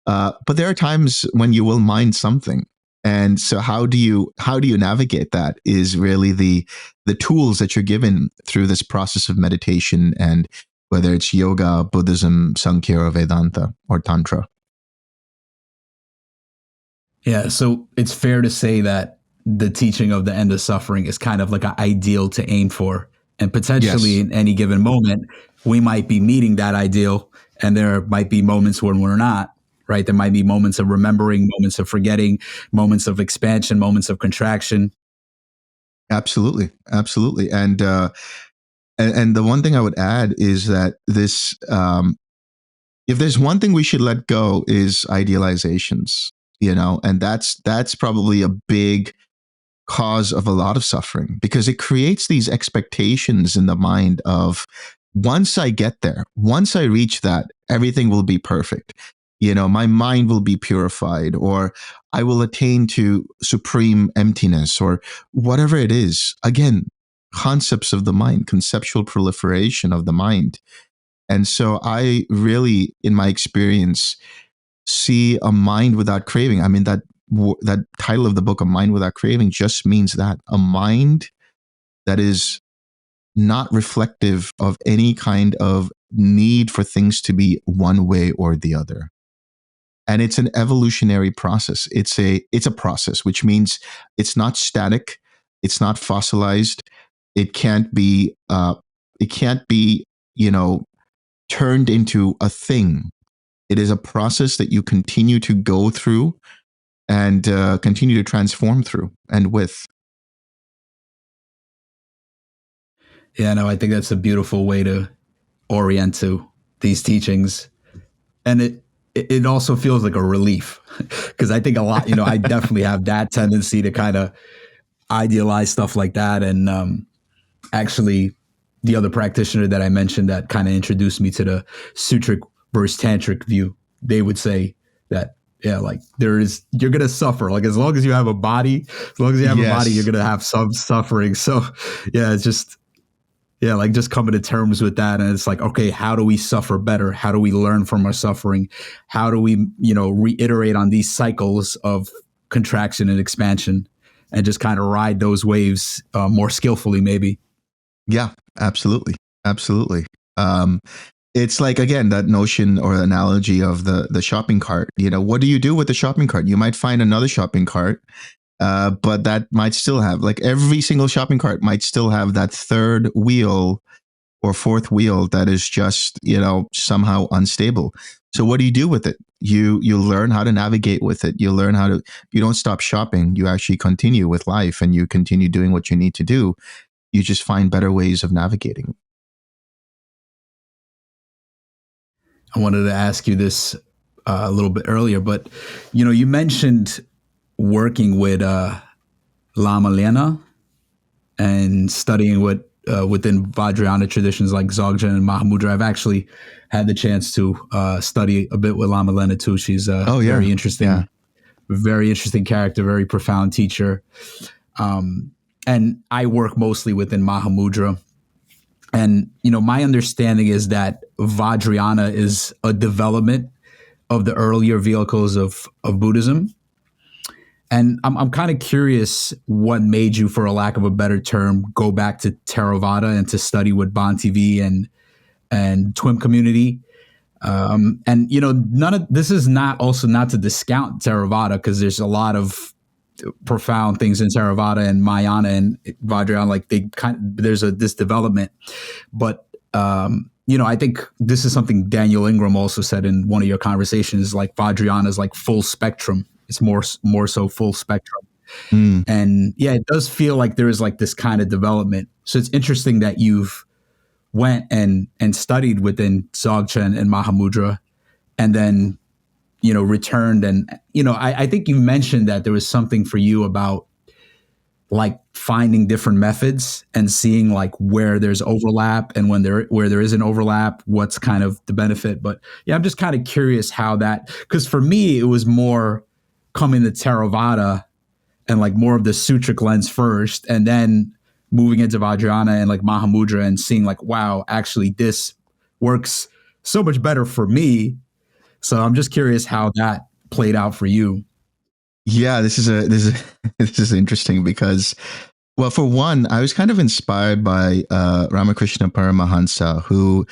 But there are times when you will mind something. And so how do you navigate that is really the tools that you're given through this process of meditation, and whether it's yoga, Buddhism, Sankhya, or Vedanta, or Tantra. Yeah, so it's fair to say that the teaching of the end of suffering is kind of like an ideal to aim for. And potentially Yes. in any given moment, we might be meeting that ideal, and there might be moments when we're not, right? There might be moments of remembering, moments of forgetting, moments of expansion, moments of contraction. Absolutely. Absolutely. And the one thing I would add is that this, if there's one thing we should let go is idealizations, you know, and that's probably a big cause of a lot of suffering, because it creates these expectations in the mind of, once I get there, once I reach that, everything will be perfect. You know, my mind will be purified, or I will attain to supreme emptiness, or whatever it is. Again, concepts of the mind, conceptual proliferation of the mind. And so I really, in my experience, see a mind without craving. I mean, that title of the book, A Mind Without Craving, just means that a mind that is not reflective of any kind of need for things to be one way or the other. And it's an evolutionary process. It's a process, which means it's not static, it's not fossilized, it can't be you know, turned into a thing. It is a process that you continue to go through and continue to transform through and with. Yeah, no, I think that's a beautiful way to orient to these teachings. And it also feels like a relief, because I think a lot, I definitely have that tendency to kind of idealize stuff like that. And actually, the other practitioner that I mentioned that kind of introduced me to the sutric versus tantric view, they would say that, yeah, like you're going to suffer. Like, as long as you have a body, Yes. you're going to have some suffering. So yeah, it's just, yeah, like just coming to terms with that. And it's like, okay, how do we suffer better? How do we learn from our suffering? How do we, reiterate on these cycles of contraction and expansion, and just kind of ride those waves more skillfully, maybe? Yeah, absolutely. Absolutely. It's like, again, that notion or analogy of the shopping cart. You know, what do you do with the shopping cart? You might find another shopping cart, but that might still have, like, every single shopping cart might still have that third wheel or fourth wheel that is just, somehow unstable. So what do you do with it? You learn how to navigate with it. You learn how to, you don't stop shopping. You actually continue with life, and you continue doing what you need to do. You just find better ways of navigating. I wanted to ask you this a little bit earlier, but you mentioned working with Lama Lena and studying within Vajrayana traditions like Dzogchen and Mahamudra. I've actually had the chance to study a bit with Lama Lena too. She's a very interesting, very interesting character, very profound teacher. And I work mostly within Mahamudra. And, my understanding is that Vajrayana is a development of the earlier vehicles of Buddhism. And I'm kind of curious what made you, for a lack of a better term, go back to Theravada and to study with Bhanti and Twim community. And, none of this is not to discount Theravada, because there's a lot of, profound things in Theravada and Mahayana and Vajrayana, like there's this development. But I think this is something Daniel Ingram also said in one of your conversations, like Vajrayana is like full spectrum. It's more so full spectrum. Mm. And yeah, it does feel like there is like this kind of development. So it's interesting that you've went and studied within Dzogchen and Mahamudra, and then returned. And I think you mentioned that there was something for you about like finding different methods and seeing like where there's overlap, and where there is an overlap, what's kind of the benefit. But yeah, I'm just kind of curious how that, because for me it was more coming to Theravada and like more of the sutric lens first, and then moving into Vajrayana and like Mahamudra and seeing like, wow, actually this works so much better for me. So I'm just curious how that played out for you. Yeah, this is interesting because, well, for one, I was kind of inspired by Ramakrishna Paramahansa, who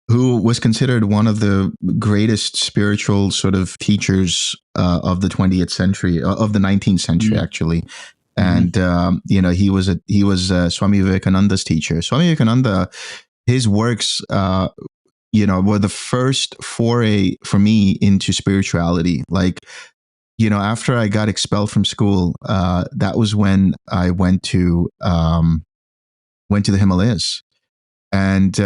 was considered one of the greatest spiritual sort of teachers of the 20th century, of the 19th century, actually. And he was Swami Vivekananda's teacher. Swami Vivekananda, his works, were the first foray for me into spirituality. Like, after I got expelled from school, that was when I went to the Himalayas. And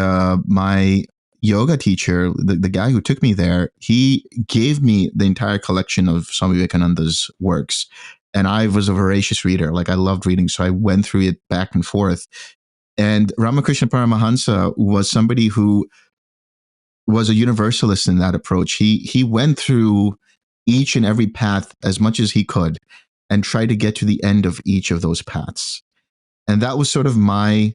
my yoga teacher, the guy who took me there, he gave me the entire collection of Swami Vivekananda's works. And I was a voracious reader. Like, I loved reading. So I went through it back and forth. And Ramakrishna Paramahansa was somebody who was a universalist in that approach. He went through each and every path as much as he could and tried to get to the end of each of those paths. And that was sort of my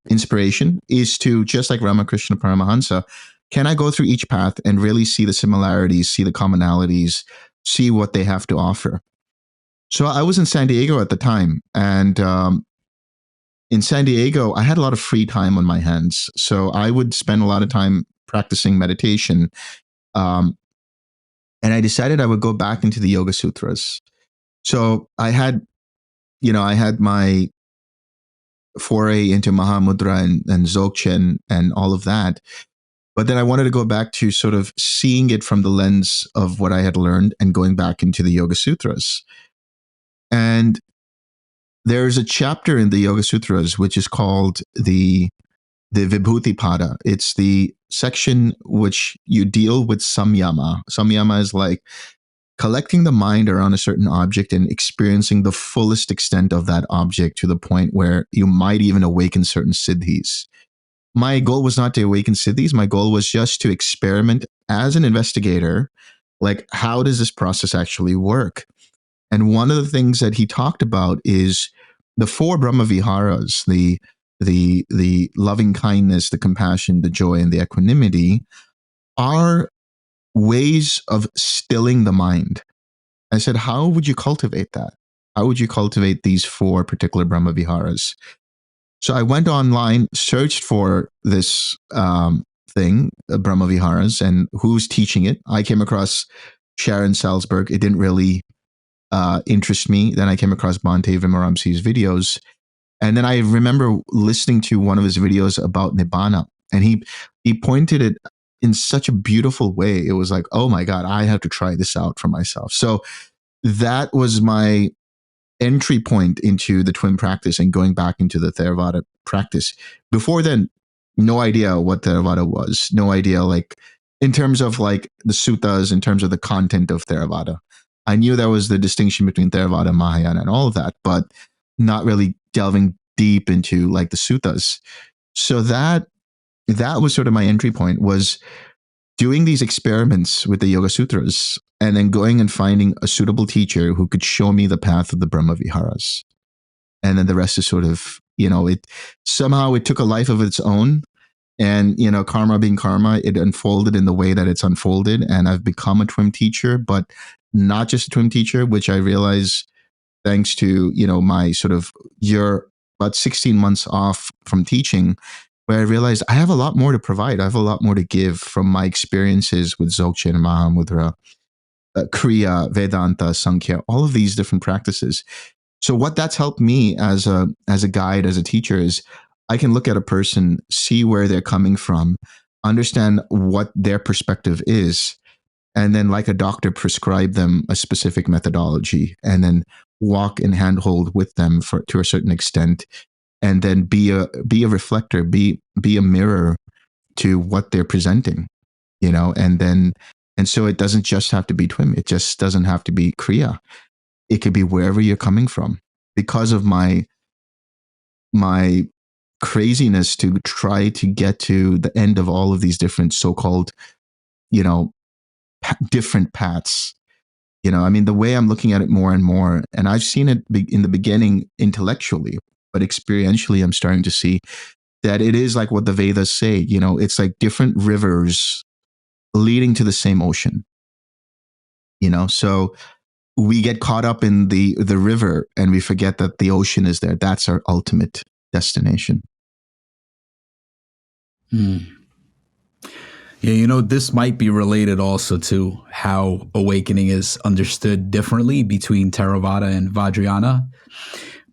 inspiration, is to, just like Ramakrishna Paramahansa, can I go through each path and really see the similarities, see the commonalities, see what they have to offer? So I was in San Diego at the time, and in San Diego, I had a lot of free time on my hands. So I would spend a lot of time practicing meditation. And I decided I would go back into the Yoga Sutras. So I had my foray into Mahamudra and Dzogchen and all of that. But then I wanted to go back to sort of seeing it from the lens of what I had learned and going back into the Yoga Sutras. And there's a chapter in the Yoga Sutras which is called the Vibhuti-pada. It's the section which you deal with samyama. Samyama is like collecting the mind around a certain object and experiencing the fullest extent of that object to the point where you might even awaken certain siddhis. My goal was not to awaken siddhis. My goal was just to experiment as an investigator. Like, how does this process actually work? And one of the things that he talked about is the four Brahma Viharas, the loving kindness, the compassion, the joy, and the equanimity, are ways of stilling the mind. I said, how would you cultivate that? How would you cultivate these four particular Brahma Viharas? So I went online, searched for this thing, Brahma Viharas, and who's teaching it. I came across Sharon Salzberg. It didn't really interest me. Then I came across Bhante Vimoramsi's videos. And then I remember listening to one of his videos about Nibbana. And he pointed it in such a beautiful way. It was like, oh my God, I have to try this out for myself. So that was my entry point into the twin practice and going back into the Theravada practice. Before then, no idea what Theravada was. No idea, like, in terms of like the suttas, in terms of the content of Theravada. I knew there was the distinction between Theravada and Mahayana and all of that, but not really delving deep into like the suttas. So that was sort of my entry point, was doing these experiments with the Yoga Sutras and then going and finding a suitable teacher who could show me the path of the Brahma Viharas. And then the rest is sort of, it took a life of its own. And, karma being karma, it unfolded in the way that it's unfolded. And I've become a twin teacher, but not just a twin teacher, which I realize thanks to, my sort of year, about 16 months off from teaching, where I realized I have a lot more to provide. I have a lot more to give from my experiences with Dzogchen and Mahamudra. Kriya, Vedanta, Sankhya, all of these different practices. So what that's helped me as a guide, as a teacher, is I can look at a person, see where they're coming from, understand what their perspective is, and then, like a doctor, prescribe them a specific methodology, and then walk and handhold with them to a certain extent, and then be a reflector, be a mirror to what they're presenting, and so it doesn't just have to be Twim. It just doesn't have to be Kriya. It could be wherever you're coming from. Because of my craziness to try to get to the end of all of these different so-called, different paths. I mean, the way I'm looking at it more and more, and I've seen it in the beginning intellectually, but experientially, I'm starting to see that it is like what the Vedas say. It's like different rivers leading to the same ocean. So we get caught up in the river and we forget that the ocean is there. That's our ultimate destination. Yeah, this might be related also to how awakening is understood differently between Theravada and Vajrayana.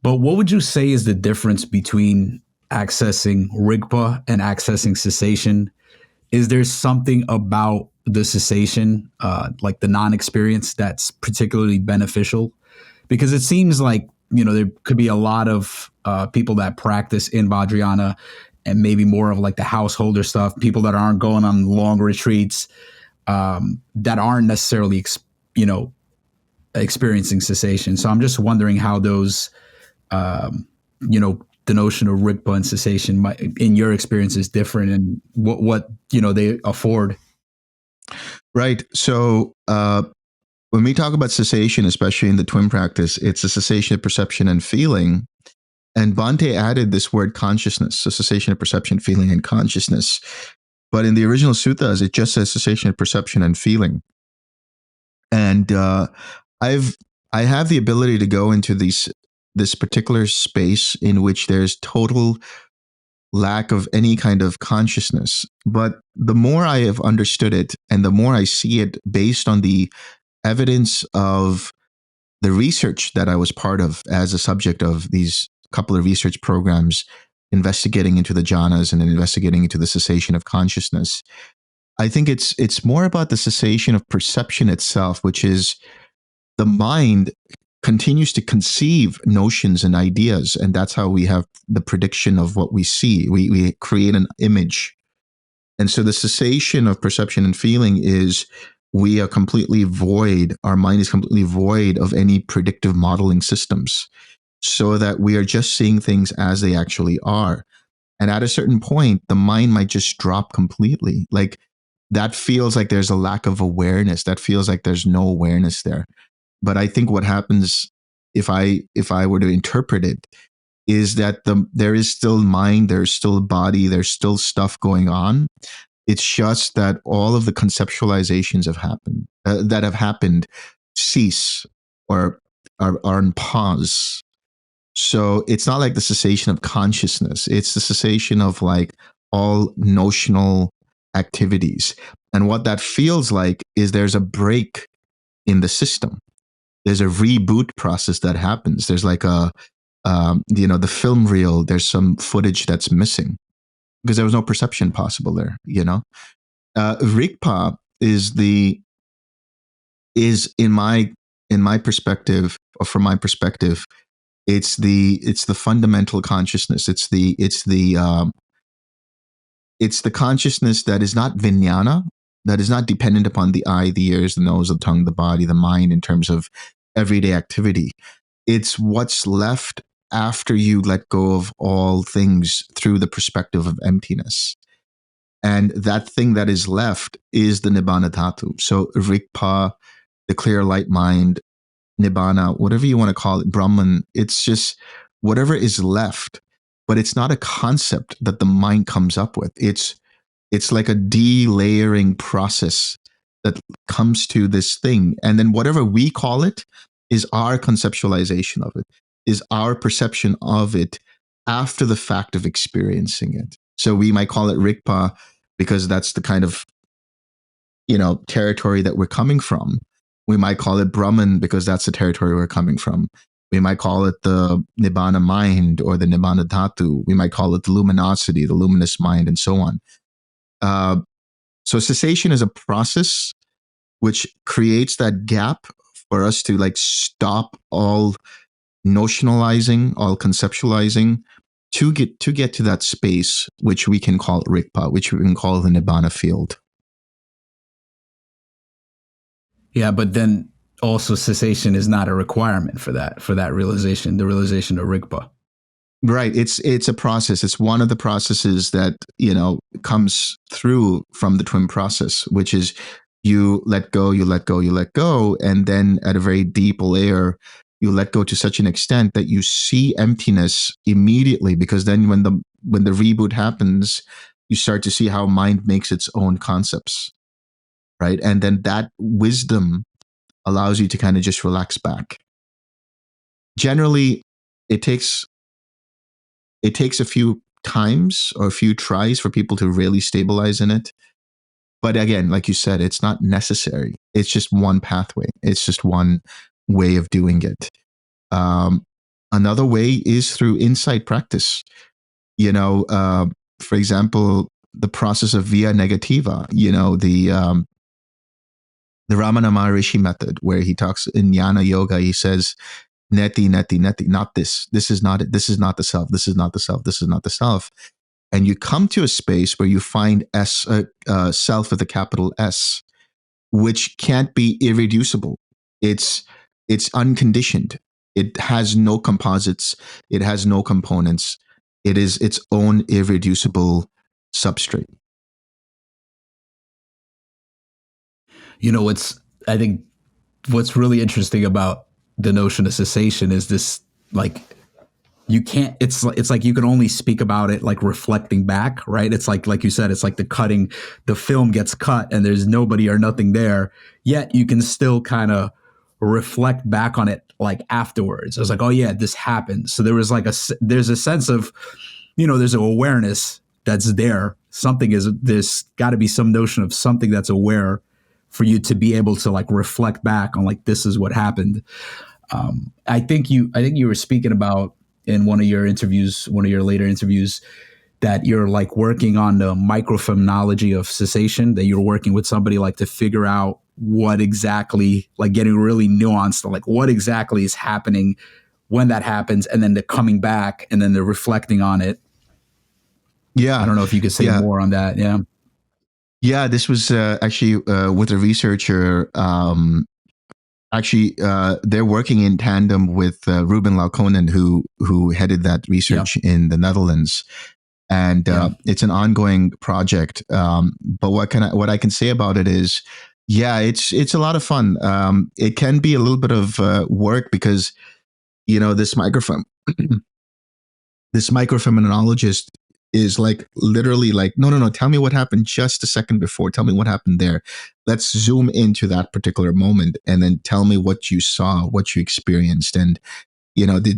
But what would you say is the difference between accessing Rigpa and accessing cessation? Is there something about the cessation, like the non-experience, that's particularly beneficial? Because it seems like, there could be a lot of people that practice in Vajrayana and maybe more of like the householder stuff, people that aren't going on long retreats, that aren't necessarily, experiencing cessation. So I'm just wondering how those, the notion of Rigpa and cessation might, in your experience, is different, and what they afford. Right. So when we talk about cessation, especially in the Twin practice, it's a cessation of perception and feeling. And Bhante added this word consciousness, so cessation of perception, feeling, and consciousness. But in the original suttas, it just says cessation of perception and feeling. And I have the ability to go into this particular space in which there's total lack of any kind of consciousness. But the more I have understood it, and the more I see it based on the evidence of the research that I was part of as a subject of these couple of research programs investigating into the jhanas and investigating into the cessation of consciousness, I think it's more about the cessation of perception itself, which is the mind continues to conceive notions and ideas, and that's how we have the prediction of what we see. We create an image. And so the cessation of perception and feeling is we are completely void, our mind is completely void of any predictive modeling systems, so that we are just seeing things as they actually are. And at a certain point, the mind might just drop completely. Like that feels like there's a lack of awareness. That feels like there's no awareness there. But I think what happens, if I were to interpret it, is that there is still mind, there's still body, there's still stuff going on. It's just that all of the conceptualizations that have happened cease or are on pause. So it's not like the cessation of consciousness. It's the cessation of like all notional activities. And what that feels like is there's a break in the system. There's a reboot process that happens. There's like the film reel, there's some footage that's missing because there was no perception possible there, Rigpa is in my perspective, or from my perspective, it's the fundamental consciousness. It's the consciousness that is not vijnana, that is not dependent upon the eye, the ears, the nose, the tongue, the body, the mind in terms of everyday activity. It's what's left after you let go of all things through the perspective of emptiness. And that thing that is left is the Nibbana Dhatu. So Rigpa, the clear light mind, Nibbana, whatever you want to call it, Brahman, it's just whatever is left. But it's not a concept that the mind comes up with. It's like a delayering process that comes to this thing. And then whatever we call it is our conceptualization of it, is our perception of it after the fact of experiencing it. So we might call it Rigpa because that's the kind of, territory that we're coming from. We might call it Brahman because that's the territory we're coming from. We might call it the Nibbana mind or the Nibbana dhatu. We might call it the luminosity, the luminous mind, and so on. So cessation is a process which creates that gap for us to like stop all notionalizing, all conceptualizing, to get to that space which we can call Rigpa, which we can call the Nibbana field. Yeah, but then also cessation is not a requirement for that realization, the realization of Rigpa. Right. It's a process. It's one of the processes that, comes through from the twin process, which is you let go, you let go, you let go. And then at a very deep layer, you let go to such an extent that you see emptiness immediately, because then when the reboot happens, you start to see how mind makes its own concepts. Right. And then that wisdom allows you to kind of just relax back. Generally, it takes a few times or a few tries for people to really stabilize in it. But again, like you said, it's not necessary. It's just one pathway. It's just one way of doing it. Another way is through insight practice. For example, the process of via negativa, the Ramana Maharishi method, where he talks in Jnana Yoga, he says, neti, neti, neti, not this. This is not it. This is not the self. This is not the self. This is not the self. And you come to a space where you find self with a capital S, which can't be irreducible. It's unconditioned. It has no composites. It has no components. It is its own irreducible substrate. I think what's really interesting about the notion of cessation is this, like, you can't, it's like you can only speak about it like reflecting back, right? It's like you said, it's like the film gets cut and there's nobody or nothing there, yet you can still kind of reflect back on it like afterwards. I was like, oh yeah, this happened. So there was there's a sense of, there's an awareness that's there. There's got to be some notion of something that's aware for you to be able to like reflect back on like, this is what happened. I think you were speaking about in one of your later interviews, that you're like working on the micro-phenomenology of cessation, that you're working with somebody like to figure out what exactly, like getting really nuanced to like what exactly is happening when that happens, and then the coming back and then the reflecting on it. Yeah. I don't know if you could say more on that. Yeah. Yeah, this was actually with a researcher. They're working in tandem with Ruben Laukonen, who headed that research in the Netherlands, and it's an ongoing project. But what I can say about it is, it's a lot of fun. It can be a little bit of work because this micro-phenomenologist is like literally like, no, tell me what happened just a second before. Tell me what happened there. Let's zoom into that particular moment and then tell me what you saw, what you experienced. And,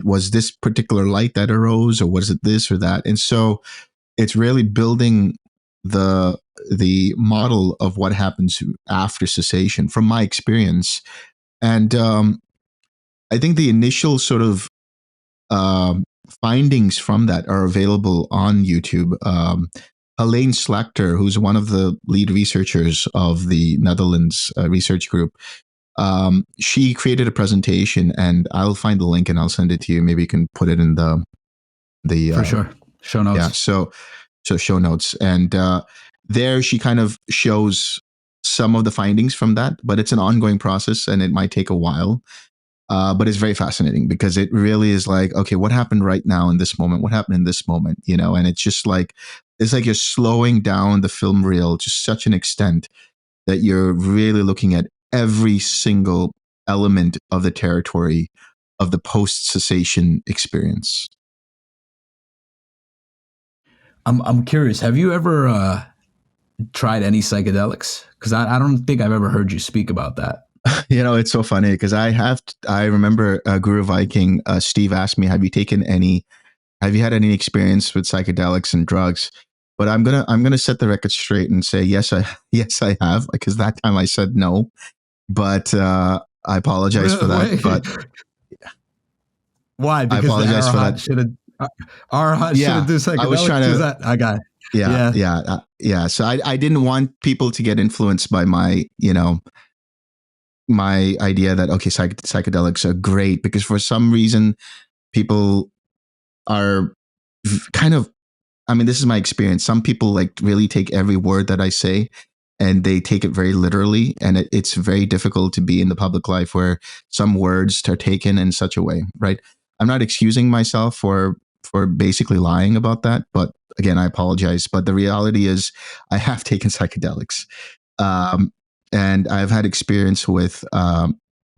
was this particular light that arose, or was it this or that? And so it's really building the model of what happens after cessation from my experience. And I think the initial sort of findings from that are available on YouTube. Helene Slachter, who's one of the lead researchers of the Netherlands research group, she created a presentation, and I'll find the link and I'll send it to you. Maybe you can put it in the for sure, show notes. Yeah, so show notes, and there she kind of shows some of the findings from that, but it's an ongoing process and it might take a while. But it's very fascinating because it really is like, okay, what happened right now in this moment? What happened in this moment? And it's just like, it's like you're slowing down the film reel to such an extent that you're really looking at every single element of the territory of the post-cessation experience. I'm curious, have you ever tried any psychedelics? Because I don't think I've ever heard you speak about that. It's so funny because I remember Guru Viking, Steve asked me, have you had any experience with psychedelics and drugs? But I'm gonna set the record straight and say yes, I have, because that time I said no, but I apologize for that. Wait. But Why? I Because the apologize for that. Arhat should have Arhat should Yeah, have do I was trying psychedelics. Is to. that I got it. Yeah, Yeah. yeah. So I didn't want people to get influenced by my, my idea that okay, psychedelics are great, because for some reason people are kind of, I mean, this is my experience. Some people like really take every word that I say and they take it very literally. And it's very difficult to be in the public life where some words are taken in such a way, right? I'm not excusing myself for basically lying about that. But again, I apologize. But the reality is I have taken psychedelics. Um, and I've had experience with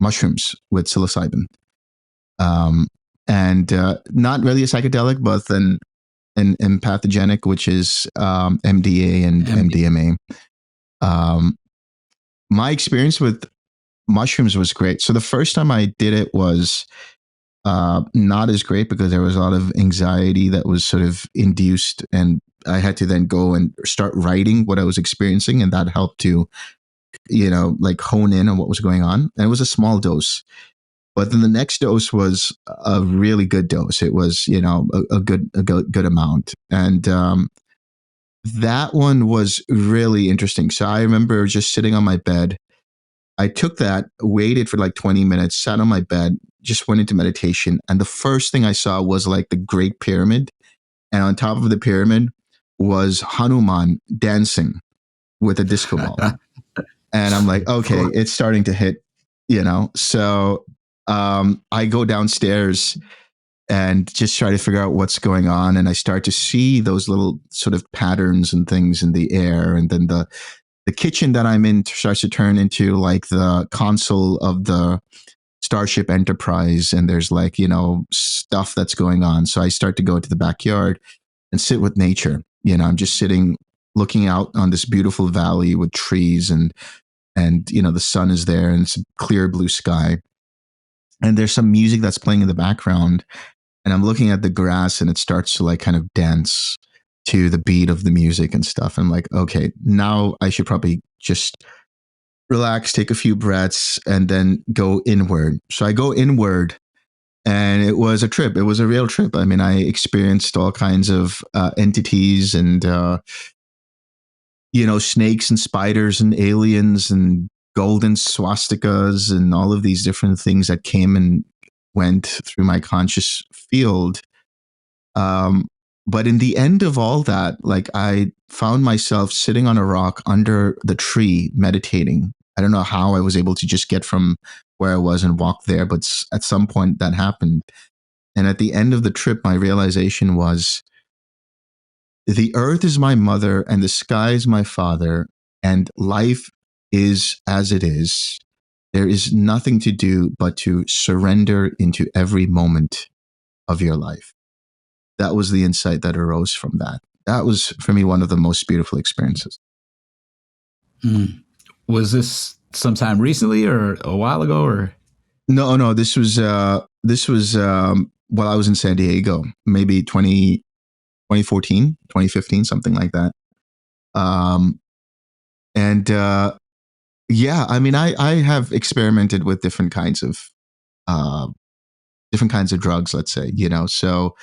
mushrooms, with psilocybin. Um, and not really a psychedelic, but an empathogenic, which is MDA and MD. MDMA. My experience with mushrooms was great. So the first time I did it was not as great because there was a lot of anxiety that was sort of induced, and I had to then go and start writing what I was experiencing, and that helped to, like hone in on what was going on. And it was a small dose. But then the next dose was a really good dose. It was, a good amount. And that one was really interesting. So I remember just sitting on my bed. I took that, waited for like 20 minutes, sat on my bed, just went into meditation. And the first thing I saw was like the Great Pyramid. And on top of the pyramid was Hanuman dancing with a disco ball. And I'm like, okay, it's starting to hit. So I go downstairs and just try to figure out what's going on. And I start to see those little sort of patterns and things in the air. And then the kitchen that I'm in starts to turn into like the console of the Starship Enterprise. And there's like, stuff that's going on. So I start to go to the backyard and sit with nature. I'm just sitting, looking out on this beautiful valley with trees, and the sun is there and it's a clear blue sky. And there's some music that's playing in the background. And I'm looking at the grass and it starts to like kind of dance to the beat of the music and stuff. I'm like, okay, now I should probably just relax, take a few breaths, and then go inward. So I go inward, and it was a trip. It was a real trip. I mean, I experienced all kinds of entities and, snakes and spiders and aliens and golden swastikas and all of these different things that came and went through my conscious field. But in the end of all that, like I found myself sitting on a rock under the tree meditating. I don't know how I was able to just get from where I was and walk there, but at some point that happened. And at the end of the trip, my realization was the earth is my mother and the sky is my father, and life is as it is. There is nothing to do but to surrender into every moment of your life. That was the insight that arose from that. That was, for me, one of the most beautiful experiences. Mm. Was this sometime recently or a while ago or? No. This was while I was in San Diego, maybe 2014, 2015, something like that. And yeah, I mean, I have experimented with different kinds of drugs, let's say, So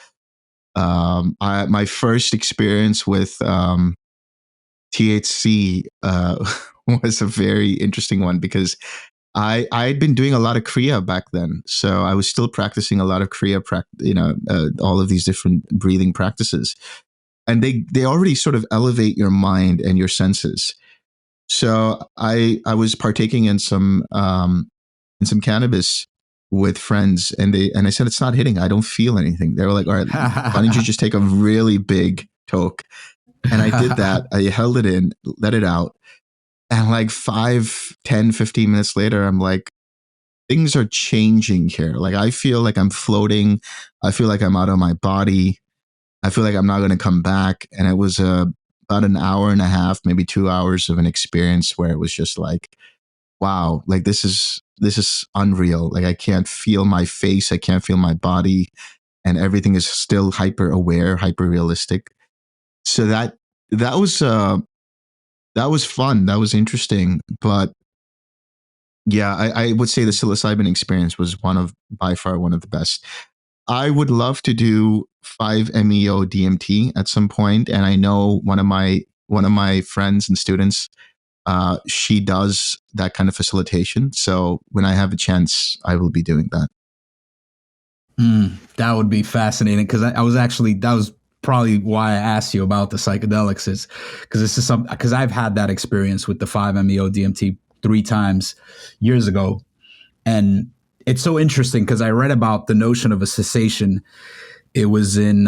my first experience with THC was a very interesting one because I'd been doing a lot of Kriya back then, so I was still practicing a lot of Kriya, all of these different breathing practices, and they already sort of elevate your mind and your senses. So I was partaking in some cannabis with friends, and I said it's not hitting. I don't feel anything. They were like, all right, why don't you just take a really big toke? And I did that. I held it in, let it out. And like 5, 10, 15 minutes later, I'm like, things are changing here. Like, I feel like I'm floating. I feel like I'm out of my body. I feel like I'm not going to come back. And it was about an hour and a half, maybe 2 hours of an experience where it was just like, wow, like this is unreal. Like I can't feel my face. I can't feel my body. And everything is still hyper aware, hyper realistic. So that was fun. That was interesting. But Yeah, I would say the psilocybin experience was by far one of the best. I would love to do 5-MeO DMT at some point, and I know one of my friends and students, she does that kind of facilitation. So when I have a chance, I will be doing that. That would be fascinating because I was actually that was probably why I asked you about the psychedelics is because this is some because I've had that experience with the 5-MeO DMT 3 times years ago, and it's so interesting because I read about the notion of a cessation. It was in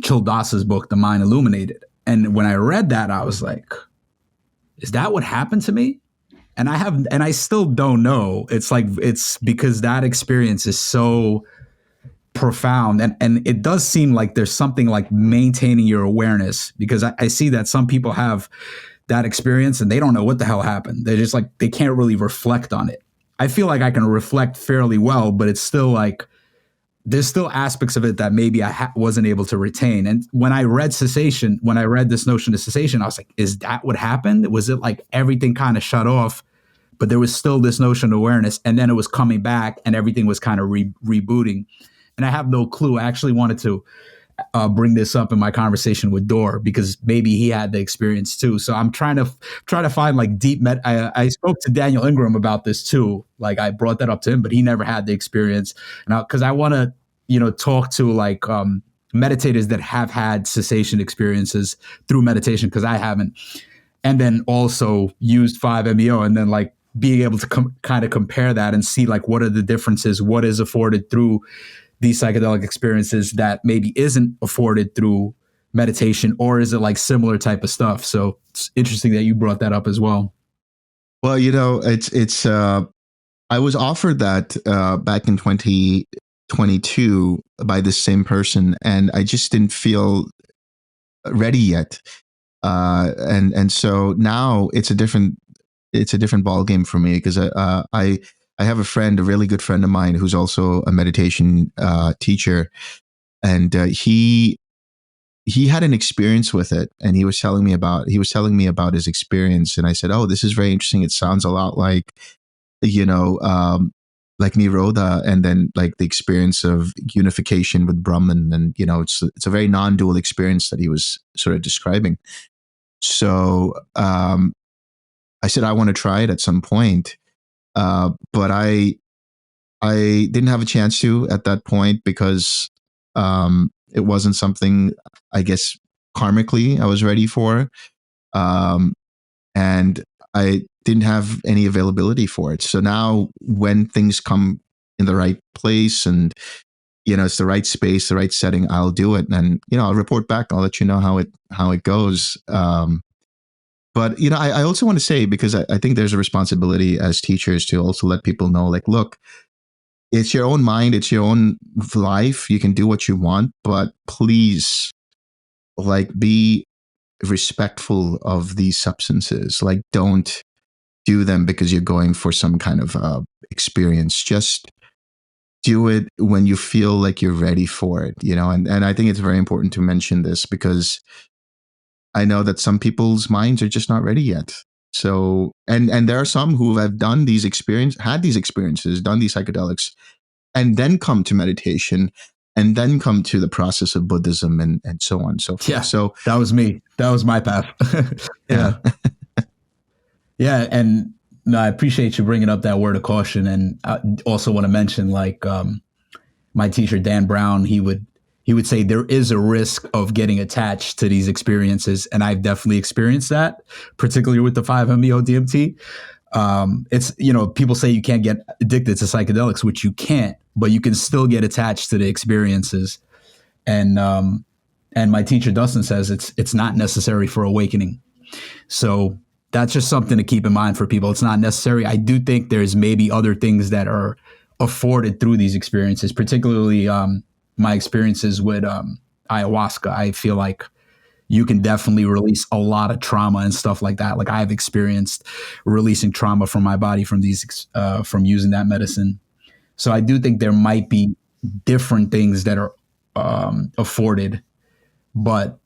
Childasa's book, The Mind Illuminated, and when I read that, I was like, "Is that what happened to me?" And I still don't know. It's like it's because that experience is so profound, and it does seem like there's something like maintaining your awareness because I see that some people have that experience and they don't know what the hell happened. They're just like they can't really reflect on it. I feel like I can reflect fairly well, but it's still like there's still aspects of it that maybe wasn't able to retain. And when I read cessation, when I read this notion of cessation, I was like, is that what happened? Was it like everything kind of shut off, but there was still this notion of awareness, and then it was coming back and everything was kind of rebooting? And I have no clue. I actually wanted to bring this up in my conversation with Dor because maybe he had the experience too. So I'm trying to find like deep I spoke to Daniel Ingram about this too. Like I brought that up to him, but he never had the experience. And because I want to talk to like meditators that have had cessation experiences through meditation because I haven't, and then also used 5-MeO, and then like being able to kind of compare that and see like what are the differences, what is afforded through these psychedelic experiences that maybe isn't afforded through meditation, or is it like similar type of stuff? So it's interesting that you brought that up as well. Well, it's I was offered that back in 2022 by this same person, and I just didn't feel ready yet. And so now it's a different ball game for me because I have a friend, a really good friend of mine, who's also a meditation teacher, and he had an experience with it, and he was telling me about his experience, and I said, "Oh, this is very interesting. It sounds a lot like you know like nirodha, and then like the experience of unification with Brahman, and it's a very non-dual experience that he was sort of describing." So I said I want to try it at some point, but I didn't have a chance to at that point because it wasn't something, I guess, karmically I was ready for, um, and I didn't have any availability for it. So now, when things come in the right place and it's the right space, the right setting, I'll do it, and I'll report back. I'll let you know how it goes. But I also want to say, because I think there's a responsibility as teachers to also let people know, like, look, it's your own mind, it's your own life. You can do what you want, but please, like, be respectful of these substances. Like, don't do them because you're going for some kind of experience. Just do it when you feel like you're ready for it, and I think it's very important to mention this because I know that some people's minds are just not ready yet. So, and there are some who have had these experiences, done these psychedelics, and then come to meditation, and then come to the process of Buddhism, and so on and so forth. Yeah, So that was me. That was my path. yeah. Yeah. Yeah. And no, I appreciate you bringing up that word of caution. And I also want to mention like my teacher, Dan Brown, he would say there is a risk of getting attached to these experiences. And I've definitely experienced that, particularly with the 5-MeO DMT. It's, people say you can't get addicted to psychedelics, which you can't, but you can still get attached to the experiences. And my teacher Dustin says it's not necessary for awakening. So that's just something to keep in mind for people. It's not necessary. I do think there's maybe other things that are afforded through these experiences, particularly my experiences with ayahuasca. I feel like you can definitely release a lot of trauma and stuff like that. Like I've experienced releasing trauma from my body from from using that medicine. So I do think there might be different things that are afforded, but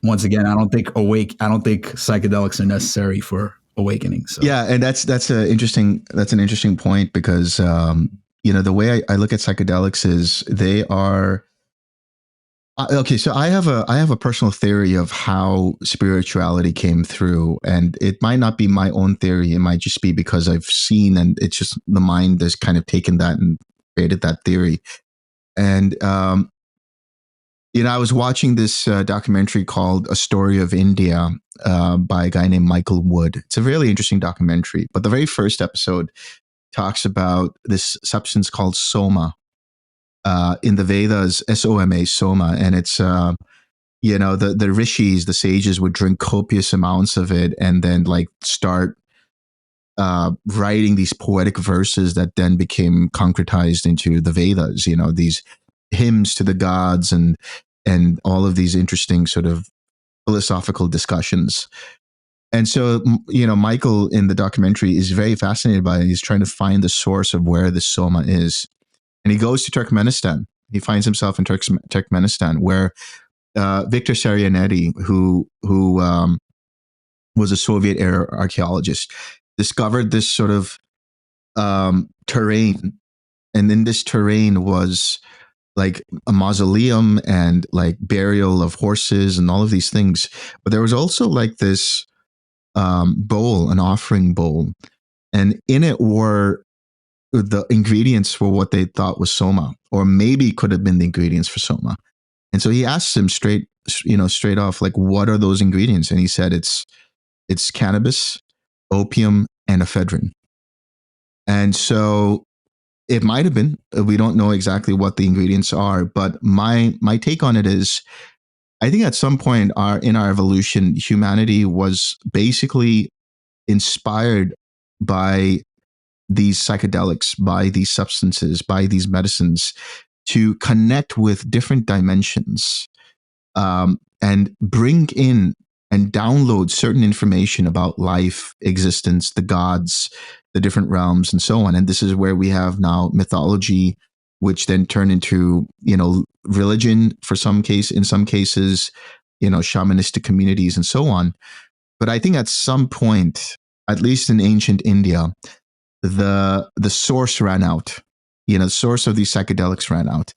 once again, I don't think psychedelics are necessary for awakening. So yeah, and that's an interesting point because the way I look at psychedelics is they are okay. So I have a personal theory of how spirituality came through, and it might not be my own theory. It might just be because I've seen, and it's just the mind has kind of taken that and created that theory. And I was watching this documentary called A Story of India by a guy named Michael Wood. It's a really interesting documentary. But the very first episode talks about this substance called soma. In the Vedas, Soma, soma. And it's, the rishis, the sages would drink copious amounts of it and then like start writing these poetic verses that then became concretized into the Vedas, these hymns to the gods and all of these interesting sort of philosophical discussions. And so, Michael in the documentary is very fascinated by it. He's trying to find the source of where this soma is. And he goes to Turkmenistan. He finds himself in Turkmenistan, where Victor Sarianetti, who was a Soviet era archaeologist, discovered this sort of terrain. And in this terrain was like a mausoleum and like burial of horses and all of these things. But there was also like this bowl, an offering bowl. And in it were the ingredients for what they thought was soma, or maybe could have been the ingredients for soma. And so he asked him straight off, like, what are those ingredients? And he said, it's cannabis, opium, and ephedrine. And so it might have been, we don't know exactly what the ingredients are, but my take on it is, I think at some point in our evolution, humanity was basically inspired by these psychedelics, by these substances, by these medicines to connect with different dimensions and bring in and download certain information about life, existence, the gods, the different realms, and so on. And this is where we have now mythology, which then turn into, religion in some cases, shamanistic communities and so on. But I think at some point, at least in ancient India, the source ran out. The source of these psychedelics ran out.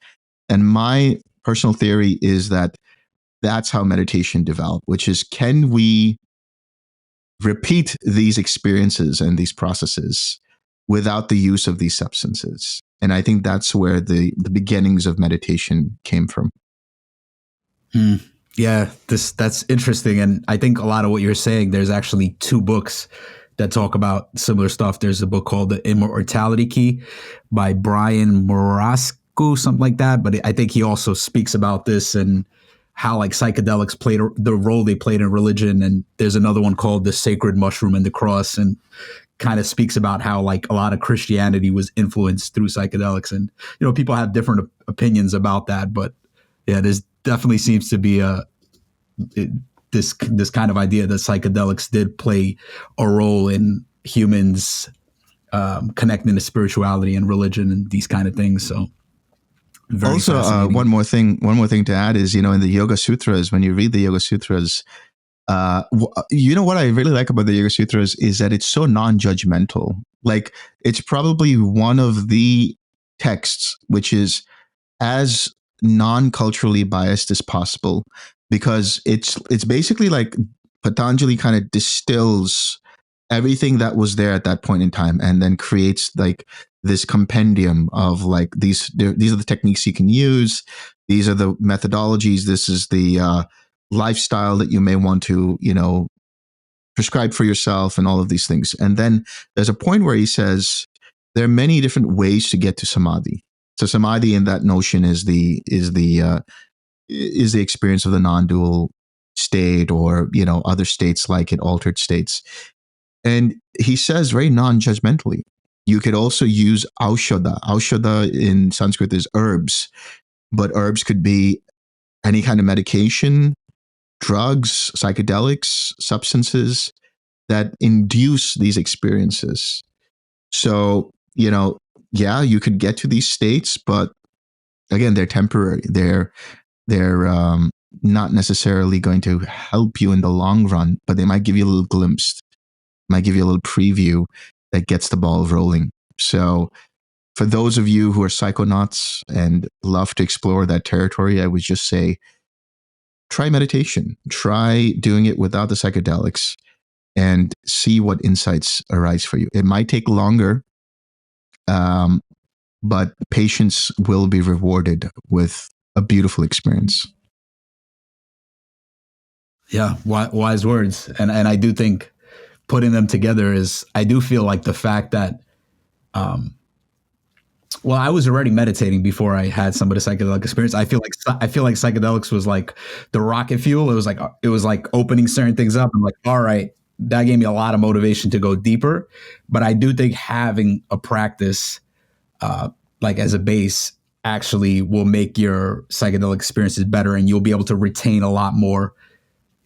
And my personal theory is that that's how meditation developed, which is, can we repeat these experiences and these processes without the use of these substances? And I think that's where the beginnings of meditation came from. Yeah, that's interesting. And I think a lot of what you're saying, there's actually two books that talk about similar stuff. There's a book called The Immortality Key by Brian Morasco, something like that. But I think he also speaks about this and how like psychedelics played the role they played in religion. And there's another one called The Sacred Mushroom and the Cross, and kind of speaks about how like a lot of Christianity was influenced through psychedelics. And, people have different opinions about that. But yeah, there's definitely seems to be this kind of idea that psychedelics did play a role in humans connecting to spirituality and religion and these kind of things. So also, one more thing to add is, in the Yoga Sutras, when you read the Yoga Sutras, what I really like about the Yoga Sutras is that it's so non-judgmental. Like, it's probably one of the texts which is as non-culturally biased as possible, because it's basically like Patanjali kind of distills everything that was there at that point in time and then creates like this compendium of like these are the techniques you can use, these are the methodologies, this is the lifestyle that you may want to prescribe for yourself, and all of these things. And then there's a point where he says there are many different ways to get to samadhi. So samadhi in that notion is the experience of the non-dual state, or other states like it, altered states. And he says very non-judgmentally, you could also use aushadha. Aushadha in Sanskrit is herbs, but herbs could be any kind of medication, drugs, psychedelics, substances that induce these experiences. So, yeah, you could get to these states, but again, they're temporary. They're not necessarily going to help you in the long run, but they might give you a little glimpse. might give you a little preview that gets the ball rolling. So for those of you who are psychonauts and love to explore that territory, I would just say, try meditation, try doing it without the psychedelics, and see what insights arise for you. It might take longer, but patience will be rewarded with a beautiful experience. Yeah, wise words. And I do think putting them together is, I do feel like the fact that, well, I was already meditating before I had some of the psychedelic experience. I feel like psychedelics was like the rocket fuel. It was like opening certain things up. I'm like, all right, that gave me a lot of motivation to go deeper. But I do think having a practice like as a base actually will make your psychedelic experiences better, and you'll be able to retain a lot more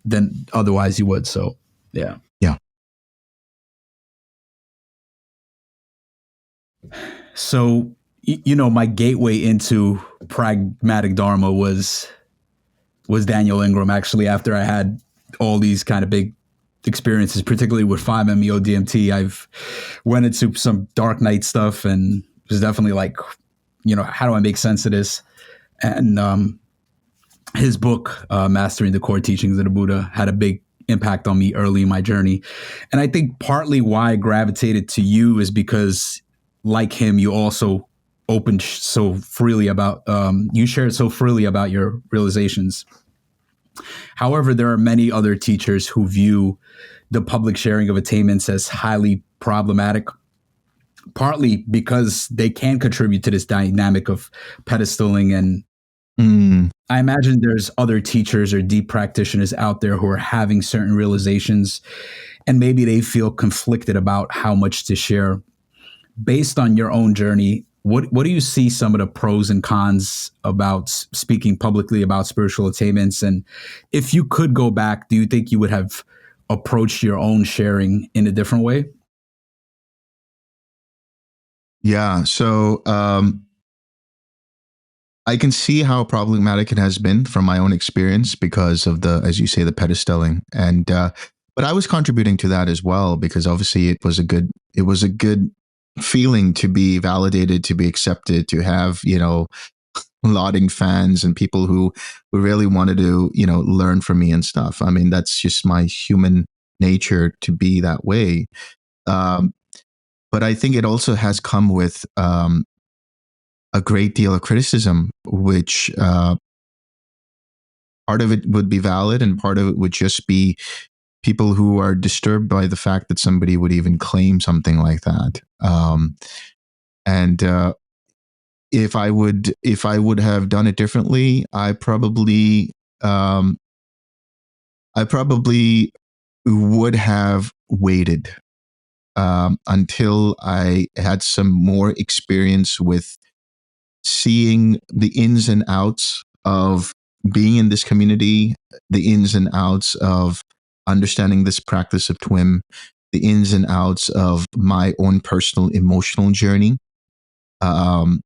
than otherwise you would. So, yeah. Yeah. So, you know, my gateway into pragmatic Dharma was Daniel Ingram. Actually, after I had all these kind of big experiences, particularly with 5-MeO DMT, I've went into some dark night stuff and was definitely like, you know, how do I make sense of this? And his book, Mastering the Core Teachings of the Buddha, had a big impact on me early in my journey. And I think partly why I gravitated to you is because, like him, you also opened so freely about, you shared so freely about your realizations. However, there are many other teachers who view the public sharing of attainments as highly problematic, partly because they can contribute to this dynamic of pedestaling. And I imagine there's other teachers or deep practitioners out there who are having certain realizations, and maybe they feel conflicted about how much to share. Based on your own journey, what do you see some of the pros and cons about speaking publicly about spiritual attainments? And if you could go back, do you think you would have approached your own sharing in a different way? Yeah. So I can see how problematic it has been from my own experience because of the, as you say, the pedestaling. And but I was contributing to that as well, because obviously it was a good feeling to be validated, to be accepted, to have, you know, lauding fans and people who really wanted to, you know, learn from me and stuff. I mean, that's just my human nature to be that way. Um, but I think it also has come with a great deal of criticism, which part of it would be valid and part of it would just be people who are disturbed by the fact that somebody would even claim something like that. And if I would have done it differently, I probably would have waited until I had some more experience with seeing the ins and outs of being in this community, the ins and outs of understanding this practice of TWIM, the ins and outs of my own personal emotional journey, and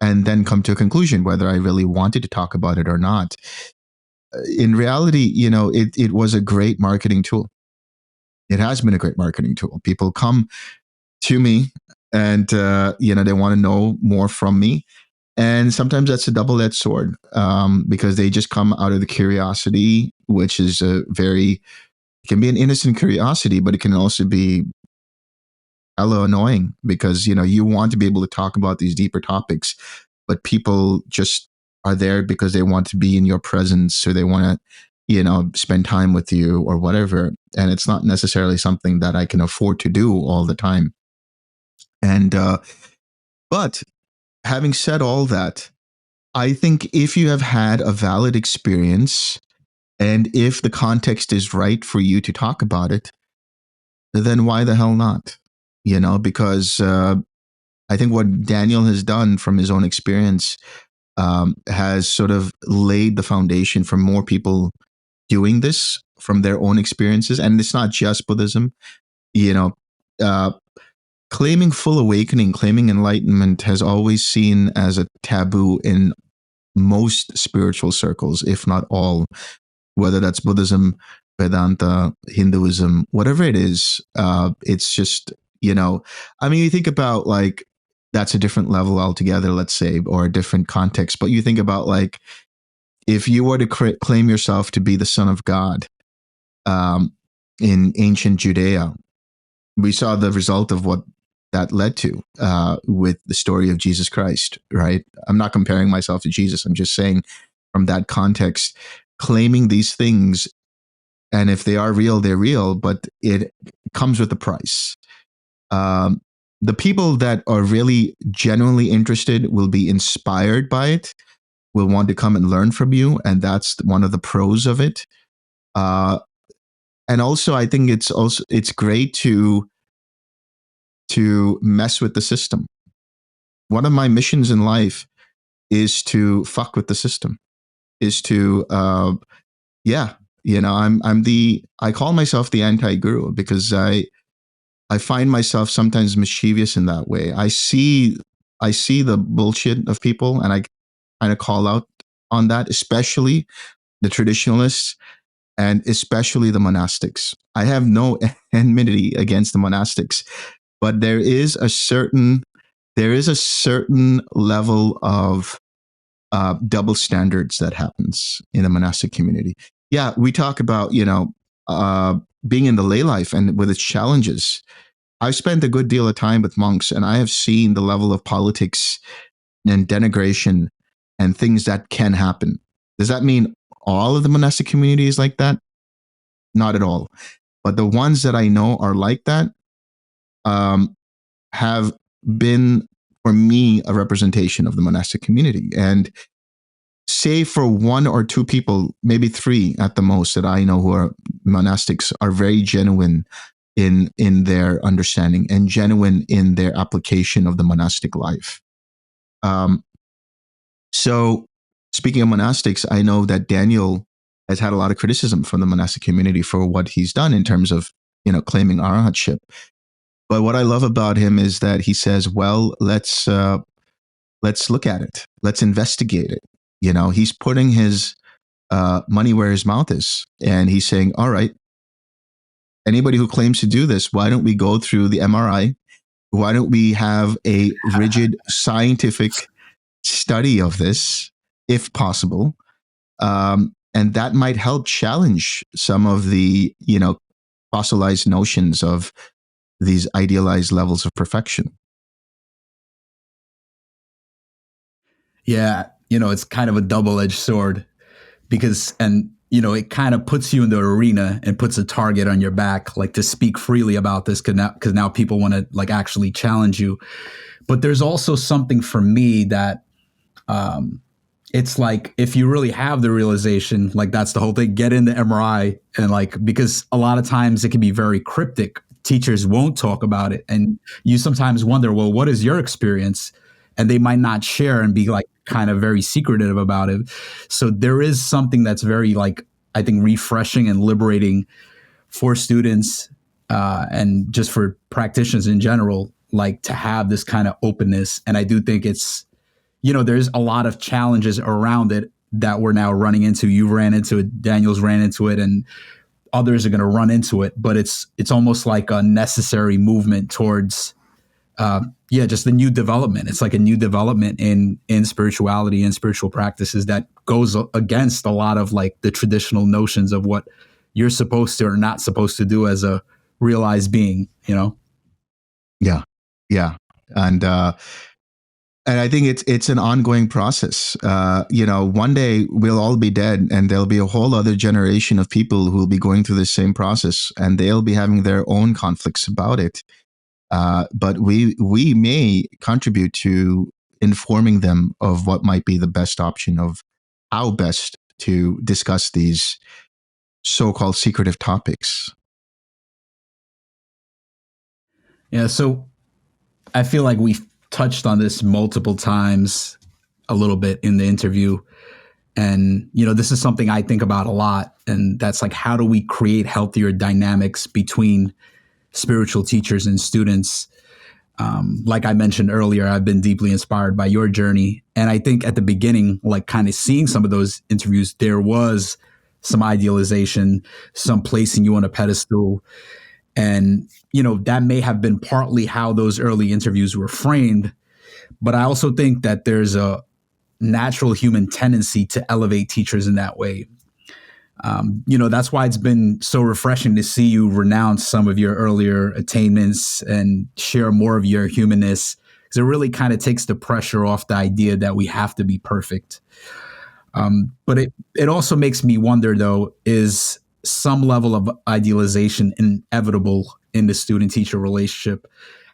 then come to a conclusion whether I really wanted to talk about it or not. In reality, you know, it was a great marketing tool. It has been a great marketing tool. People come to me and, you know, they want to know more from me. And sometimes that's a double-edged sword, because they just come out of the curiosity, which is it can be an innocent curiosity, but it can also be hella annoying because, you know, you want to be able to talk about these deeper topics, but people just are there because they want to be in your presence or they want to, you know, spend time with you or whatever. And it's not necessarily something that I can afford to do all the time. And, but having said all that, I think if you have had a valid experience and if the context is right for you to talk about it, then why the hell not? You know, because I think what Daniel has done from his own experience has sort of laid the foundation for more people doing this from their own experiences. And it's not just Buddhism, you know, uh, claiming full awakening, claiming enlightenment has always seen as a taboo in most spiritual circles, if not all, whether that's Buddhism, Vedanta, Hinduism, whatever it is, it's just, I mean, you think about like, that's a different level altogether, let's say, or a different context. But you think about like, if you were to claim yourself to be the son of God in ancient Judea, we saw the result of what that led to with the story of Jesus Christ, right? I'm not comparing myself to Jesus. I'm just saying from that context, claiming these things, and if they are real, they're real, but it comes with a price. The people that are really genuinely interested will be inspired by it, will want to come and learn from you, and that's one of the pros of it. And also, I think it's great to mess with the system. One of my missions in life is to fuck with the system. Is to I call myself the anti-guru because I find myself sometimes mischievous in that way. I see the bullshit of people, and I kind of call out on that, especially the traditionalists and especially the monastics. I have no enmity against the monastics, but there is a certain level of double standards that happens in the monastic community. Yeah, we talk about being in the lay life and with its challenges. I've spent a good deal of time with monks, and I have seen the level of politics and denigration and things that can happen. Does that mean all of the monastic community is like that? Not at all. But the ones that I know are like that have been, for me, a representation of the monastic community. And say for one or two people, maybe three at the most that I know who are monastics, are very genuine in their understanding and genuine in their application of the monastic life. So speaking of monastics, I know that Daniel has had a lot of criticism from the monastic community for what he's done in terms of, claiming arhatship. But what I love about him is that he says, well, let's look at it. Let's investigate it. He's putting his money where his mouth is. And he's saying, all right, anybody who claims to do this, why don't we go through the MRI? Why don't we have a rigid scientific study of this, if possible? And that might help challenge some of the, fossilized notions of these idealized levels of perfection. Yeah, it's kind of a double-edged sword because, it kind of puts you in the arena and puts a target on your back, like to speak freely about this because now people want to like actually challenge you. But there's also something for me that it's like if you really have the realization, like that's the whole thing, get in the MRI and like, because a lot of times it can be very cryptic. Teachers won't talk about it. And you sometimes wonder, well, what is your experience? And they might not share and be like kind of very secretive about it. So there is something that's very like, I think, refreshing and liberating for students and just for practitioners in general, like to have this kind of openness. And I do think it's, there's a lot of challenges around it that we're now running into. You ran into it, Daniel's ran into it, and others are going to run into it. But it's almost like a necessary movement towards, just the new development. It's like a new development in spirituality and spiritual practices that goes against a lot of like the traditional notions of what you're supposed to or not supposed to do as a realized being, Yeah. And I think it's an ongoing process. One day we'll all be dead, and there'll be a whole other generation of people who will be going through the same process, and they'll be having their own conflicts about it. But we may contribute to informing them of what might be the best option of how best to discuss these so-called secretive topics. Yeah. So I feel like we've touched on this multiple times a little bit in the interview. And, this is something I think about a lot. And that's like, how do we create healthier dynamics between spiritual teachers and students? Like I mentioned earlier, I've been deeply inspired by your journey. And I think at the beginning, like kind of seeing some of those interviews, there was some idealization, some placing you on a pedestal. And, that may have been partly how those early interviews were framed. But I also think that there's a natural human tendency to elevate teachers in that way. That's why it's been so refreshing to see you renounce some of your earlier attainments and share more of your humanness, because it really kind of takes the pressure off the idea that we have to be perfect. But it also makes me wonder, though, is some level of idealization inevitable in the student-teacher relationship?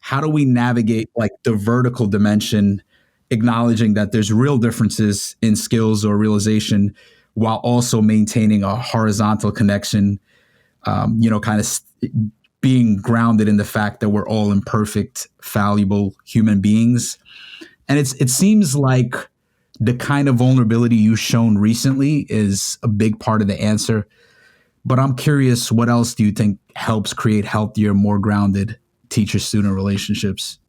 How do we navigate like the vertical dimension, acknowledging that there's real differences in skills or realization, while also maintaining a horizontal connection, kind of being grounded in the fact that we're all imperfect, fallible human beings? And it seems like the kind of vulnerability you've shown recently is a big part of the answer. But I'm curious, what else do you think helps create healthier, more grounded teacher-student relationships?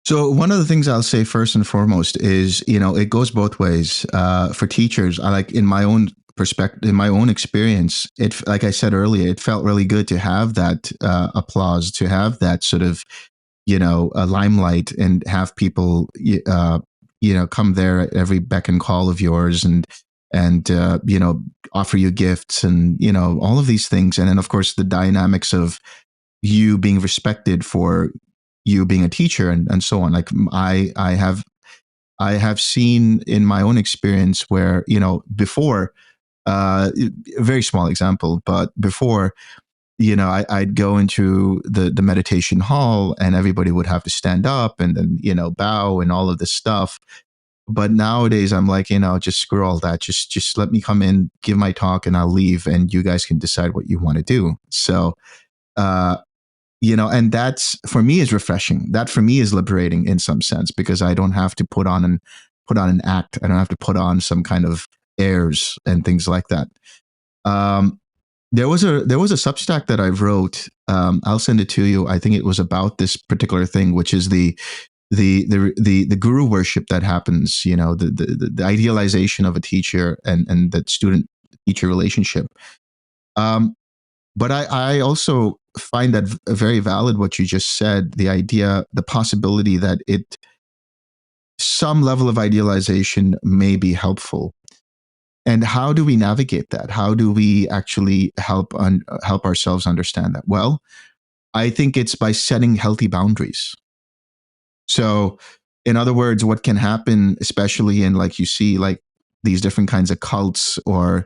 So one of the things I'll say first and foremost is, it goes both ways. For teachers, I like in my own perspective, in my own experience, like I said earlier, it felt really good to have that applause, to have that sort of, a limelight, and have people, come there at every beck and call of yours, and offer you gifts, and all of these things, and then of course the dynamics of you being respected for you being a teacher, and so on. Like I have seen in my own experience where, before, a very small example, but before, I'd go into the meditation hall, and everybody would have to stand up and then, bow and all of this stuff. But nowadays I'm like, just screw all that. Just let me come in, give my talk, and I'll leave, and you guys can decide what you want to do. So, uh, and that's, for me, is refreshing. That for me is liberating in some sense, because I don't have to put on an act. I don't have to put on some kind of airs and things like that. There was a Substack that I wrote. I'll send it to you. I think it was about this particular thing, which is the guru worship that happens. The idealization of a teacher, and that student teacher relationship. But I also find that very valid, what you just said, the possibility that some level of idealization may be helpful. And how do we navigate that? How do we actually help ourselves understand that? Well, I think it's by setting healthy boundaries. So, in other words, what can happen, especially in, like, you see, like, these different kinds of cults, or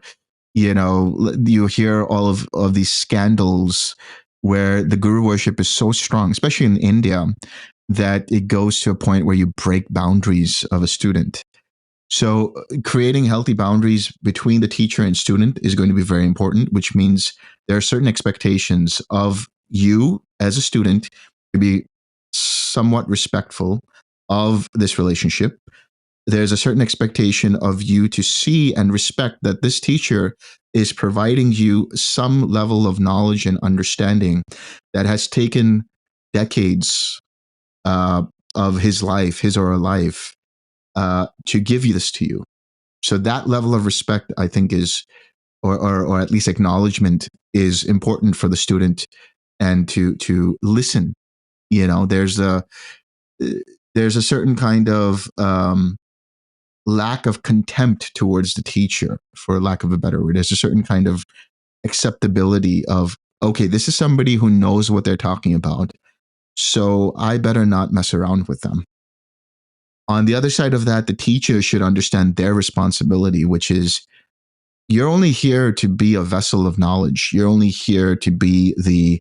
you hear all of these scandals where the guru worship is so strong, especially in India, that it goes to a point where you break boundaries of a student. So creating healthy boundaries between the teacher and student is going to be very important, which means there are certain expectations of you as a student to be somewhat respectful of this relationship. There's a certain expectation of you to see and respect that this teacher is providing you some level of knowledge and understanding that has taken decades of his or her life to give you this to you. So that level of respect, I think, is, or at least acknowledgement, is important for the student, and to listen. There's a certain kind of lack of contempt towards the teacher, for lack of a better word. There's a certain kind of acceptability of, okay, this is somebody who knows what they're talking about, so I better not mess around with them. On the other side of that, the teacher should understand their responsibility, which is, you're only here to be a vessel of knowledge. You're only here to be the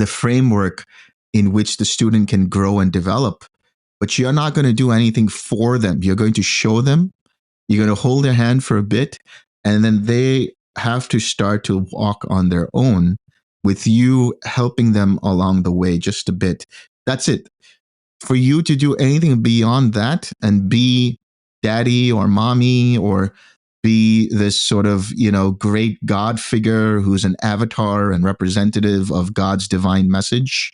framework in which the student can grow and develop. But you're not going to do anything for them. You're going to show them. You're going to hold their hand for a bit, and then they have to start to walk on their own, with you helping them along the way just a bit. That's it. For you to do anything beyond that, and be daddy or mommy, or be this sort of, great God figure who's an avatar and representative of God's divine message,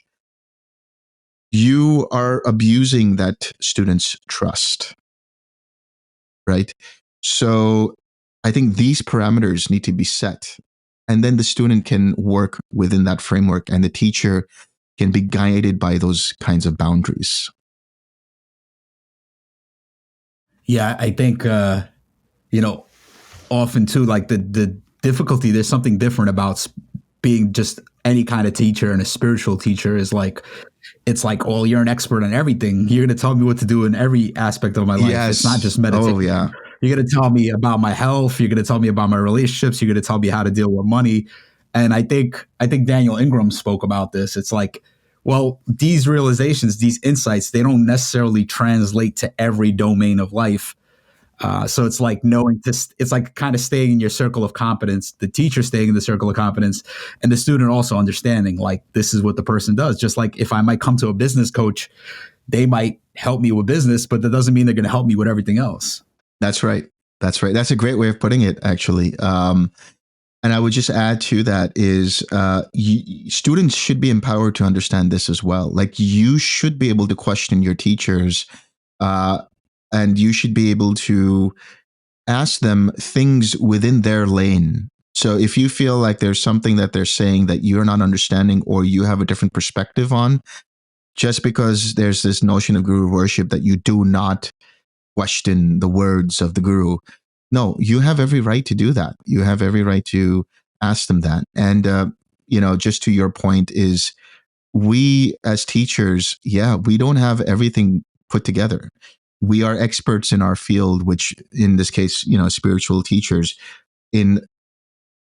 you are abusing that student's trust, right? So I think these parameters need to be set. And then the student can work within that framework, and the teacher can be guided by those kinds of boundaries. Yeah, I think, often too, like the difficulty, there's something different about being just any kind of teacher, and a spiritual teacher is like, it's like, well, you're an expert on everything. You're going to tell me what to do in every aspect of my life. It's not Yes. just meditation. Oh, yeah. You're going to tell me about my health. You're going to tell me about my relationships. You're going to tell me how to deal with money. And I think Daniel Ingram spoke about this. It's like, well, these realizations, these insights, they don't necessarily translate to every domain of life. So it's like knowing this, it's like kind of staying in your circle of competence, the teacher staying in the circle of competence, and the student also understanding like this is what the person does. Just like if I might come to a business coach, they might help me with business, but that doesn't mean they're going to help me with everything else. That's right. That's right. That's a great way of putting it, actually. And I would just add to that is students should be empowered to understand this as well. Like you should be able to question your teachers, and you should be able to ask them things within their lane. So if you feel like there's something that they're saying that you're not understanding, or you have a different perspective on, just because there's this notion of guru worship that you do not question the words of the guru. No, you have every right to do that. You have every right to ask them that. And, just to your point is, we as teachers, we don't have everything put together. We are experts in our field, which in this case, spiritual teachers, in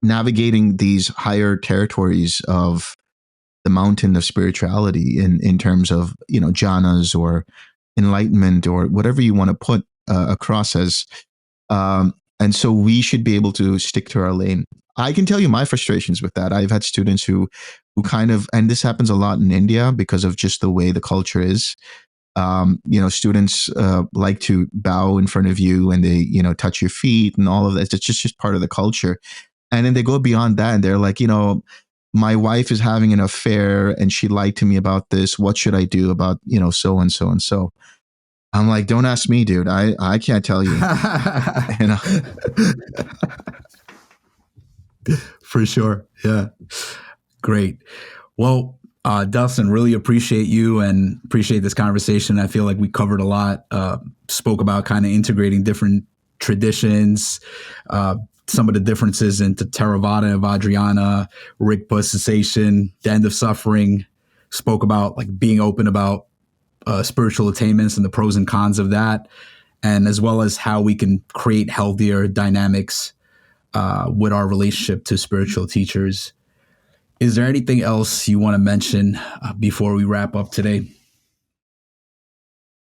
navigating these higher territories of the mountain of spirituality in terms of, jhanas or enlightenment or whatever you want to put across as. And so we should be able to stick to our lane. I can tell you my frustrations with that. I've had students who kind of, and this happens a lot in India because of just the way the culture is. Students like to bow in front of you, and they, touch your feet and all of that. It's just part of the culture. And then they go beyond that, and they're like, my wife is having an affair and she lied to me about this. What should I do about, so and so and so? I'm like, don't ask me, dude. I can't tell you. For sure. Yeah. Great. Well, Delson, really appreciate you and appreciate this conversation. I feel like we covered a lot, spoke about kind of integrating different traditions, some of the differences into Theravada, Vajrayana, Rigpa, cessation, the end of suffering, spoke about like being open about spiritual attainments and the pros and cons of that, and as well as how we can create healthier dynamics with our relationship to spiritual teachers. Is there anything else you want to mention before we wrap up today?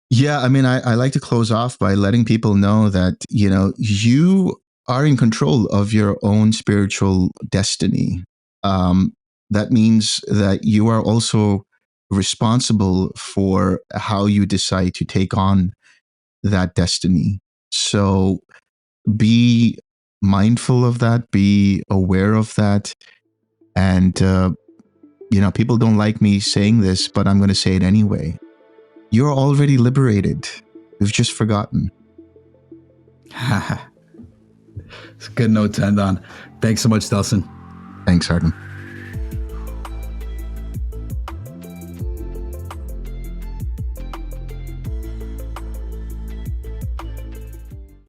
Yeah, I mean, I like to close off by letting people know that, you are in control of your own spiritual destiny. That means that you are also responsible for how you decide to take on that destiny. So be mindful of that, be aware of that. And, people don't like me saying this, but I'm going to say it anyway. You're already liberated. You've just forgotten. It's a good note to end on. Thanks so much, Delson. Thanks, Artem.